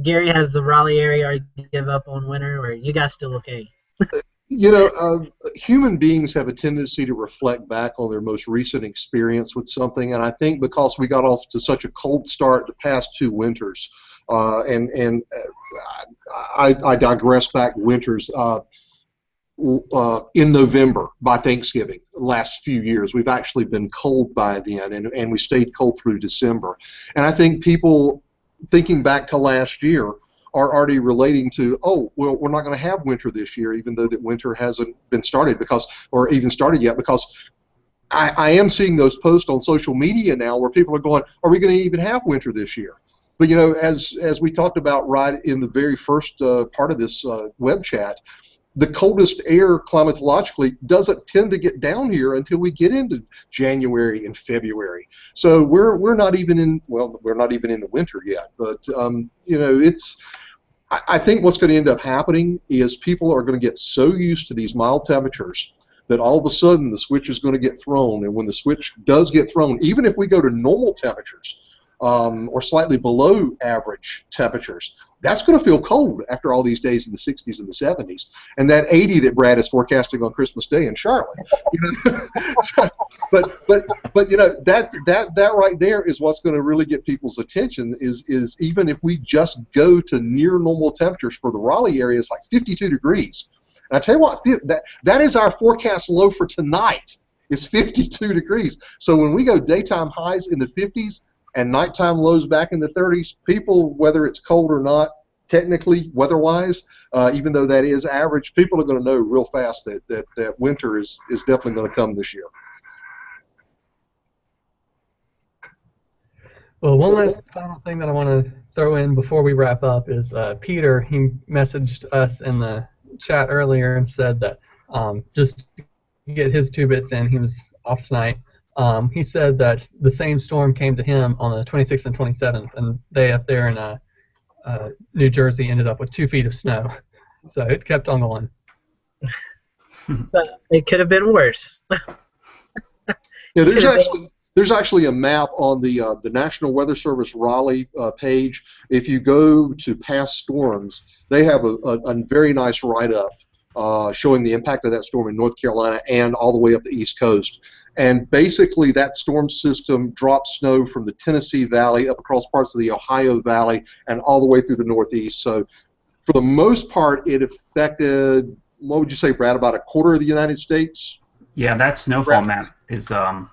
Gary, has the Raleigh area already give up on winter, or you guys still okay? Human beings have a tendency to reflect back on their most recent experience with something, and I think because we got off to such a cold start the past 2 winters, and I digress back winters, in November by Thanksgiving, the last few years, we've actually been cold by then, and we stayed cold through December. And I think people thinking back to last year are already relating to, oh, well, we're not going to have winter this year, even though that winter hasn't been started or even started yet, because I am seeing those posts on social media now where people are going, are we going to even have winter this year? But as we talked about right in the very first part of this web chat, the coldest air climatologically doesn't tend to get down here until we get into January and February. So we're not even in the winter yet. But I think what's going to end up happening is people are going to get so used to these mild temperatures that all of a sudden the switch is going to get thrown. And when the switch does get thrown, even if we go to normal temperatures, or slightly below average temperatures. That's going to feel cold after all these days in the 60s and the 70s, and that 80 that Brad is forecasting on Christmas Day in Charlotte. So, but you know that right there is what's going to really get people's attention. Is even if we just go to near normal temperatures for the Raleigh area, is like 52 degrees. And I tell you what, that is our forecast low for tonight. Is 52 degrees. So when we go daytime highs in the 50s and nighttime lows back in the 30s, people, whether it's cold or not, technically, weather-wise, even though that is average, people are going to know real fast that winter is definitely going to come this year. Well, one last final thing that I want to throw in before we wrap up is Peter. He messaged us in the chat earlier and said that just to get his 2 bits in, he was off tonight. He said that the same storm came to him on the 26th and 27th, and they up there in New Jersey ended up with 2 feet of snow. So it kept on going. So it could have been worse. Yeah, there's actually a map on the National Weather Service Raleigh page. If you go to past storms, they have a very nice write-up showing the impact of that storm in North Carolina and all the way up the East Coast. And basically, that storm system dropped snow from the Tennessee Valley up across parts of the Ohio Valley and all the way through the Northeast. So, for the most part, it affected, what would you say, Brad, about a quarter of the United States? Yeah, that snowfall map is that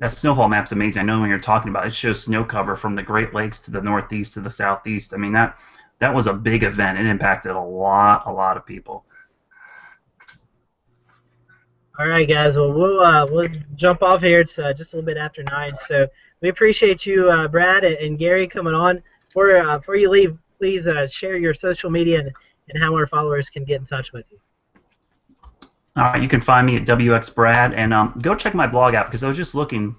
snowfall map's amazing. I know when you're talking about it, it shows snow cover from the Great Lakes to the Northeast to the Southeast. I mean, that was a big event. It impacted a lot of people. All right, guys. Well, we'll jump off here. It's just a little bit after 9, so we appreciate you, Brad and Gary, coming on. Before you leave, please share your social media and how our followers can get in touch with you. All right, you can find me at WXBrad, and go check my blog out because I was just looking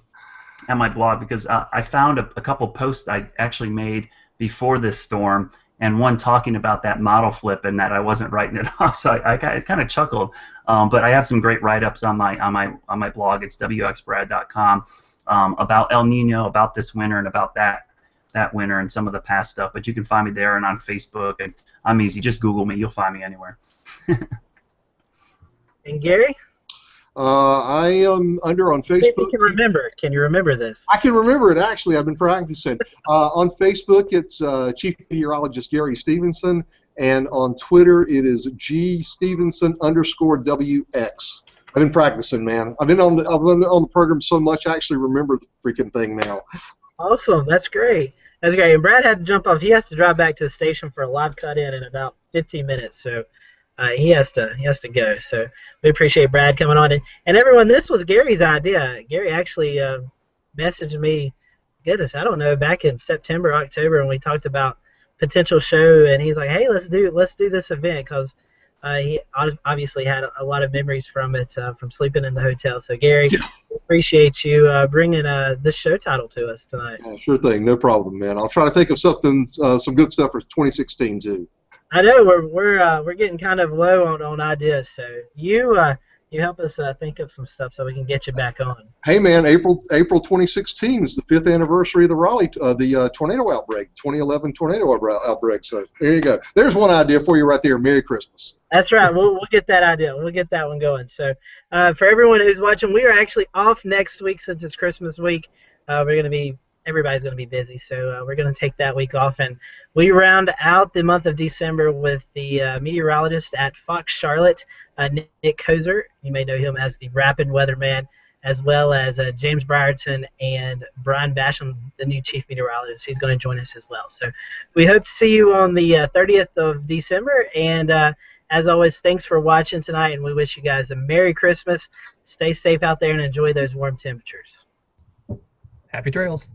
at my blog because I found a couple posts I actually made before this storm, and one talking about that model flip and that I wasn't writing it off, so I kind of chuckled. But I have some great write-ups on my blog. It's WXBrad.com about El Nino, about this winter, and about that winter and some of the past stuff. But you can find me there and on Facebook, and I'm easy. Just Google me. You'll find me anywhere. And Gary? I am under on Facebook. You can remember. Can you remember this? I can remember it, actually. I've been practicing. On Facebook, it's Chief Meteorologist Gary Stevenson, and on Twitter, it is G_Stevenson_WX. I've been practicing, man. I've been on the program so much, I actually remember the freaking thing now. Awesome. That's great. That's great. And Brad had to jump off. He has to drive back to the station for a live cut-in in about 15 minutes, so he has to go. So we appreciate Brad coming on. And everyone, this was Gary's idea. Gary actually messaged me, goodness, I don't know, back in September, October, when we talked about potential show, and he's like, hey, let's do this event, because he obviously had a lot of memories from it, from sleeping in the hotel. So Gary, we appreciate you bringing this show title to us tonight. Yeah, sure thing, no problem, man. I'll try to think of something, some good stuff for 2016 too. I know we're getting kind of low on ideas, so you help us think of some stuff so we can get you back on. Hey man, April 2016 is the 5th anniversary of the Raleigh the tornado outbreak, 2011 tornado outbreak. So there you go. There's one idea for you right there. Merry Christmas. That's right. We'll get that idea. We'll get that one going. So for everyone who's watching, we are actually off next week since it's Christmas week. Everybody's going to be busy, so we're going to take that week off, and we round out the month of December with the meteorologist at Fox Charlotte, Nick Kozer. You may know him as the Rapid Weatherman, as well as James Brierton and Brian Basham, the new chief meteorologist. He's going to join us as well. So we hope to see you on the 30th of December, and as always, thanks for watching tonight, and we wish you guys a Merry Christmas. Stay safe out there and enjoy those warm temperatures. Happy trails.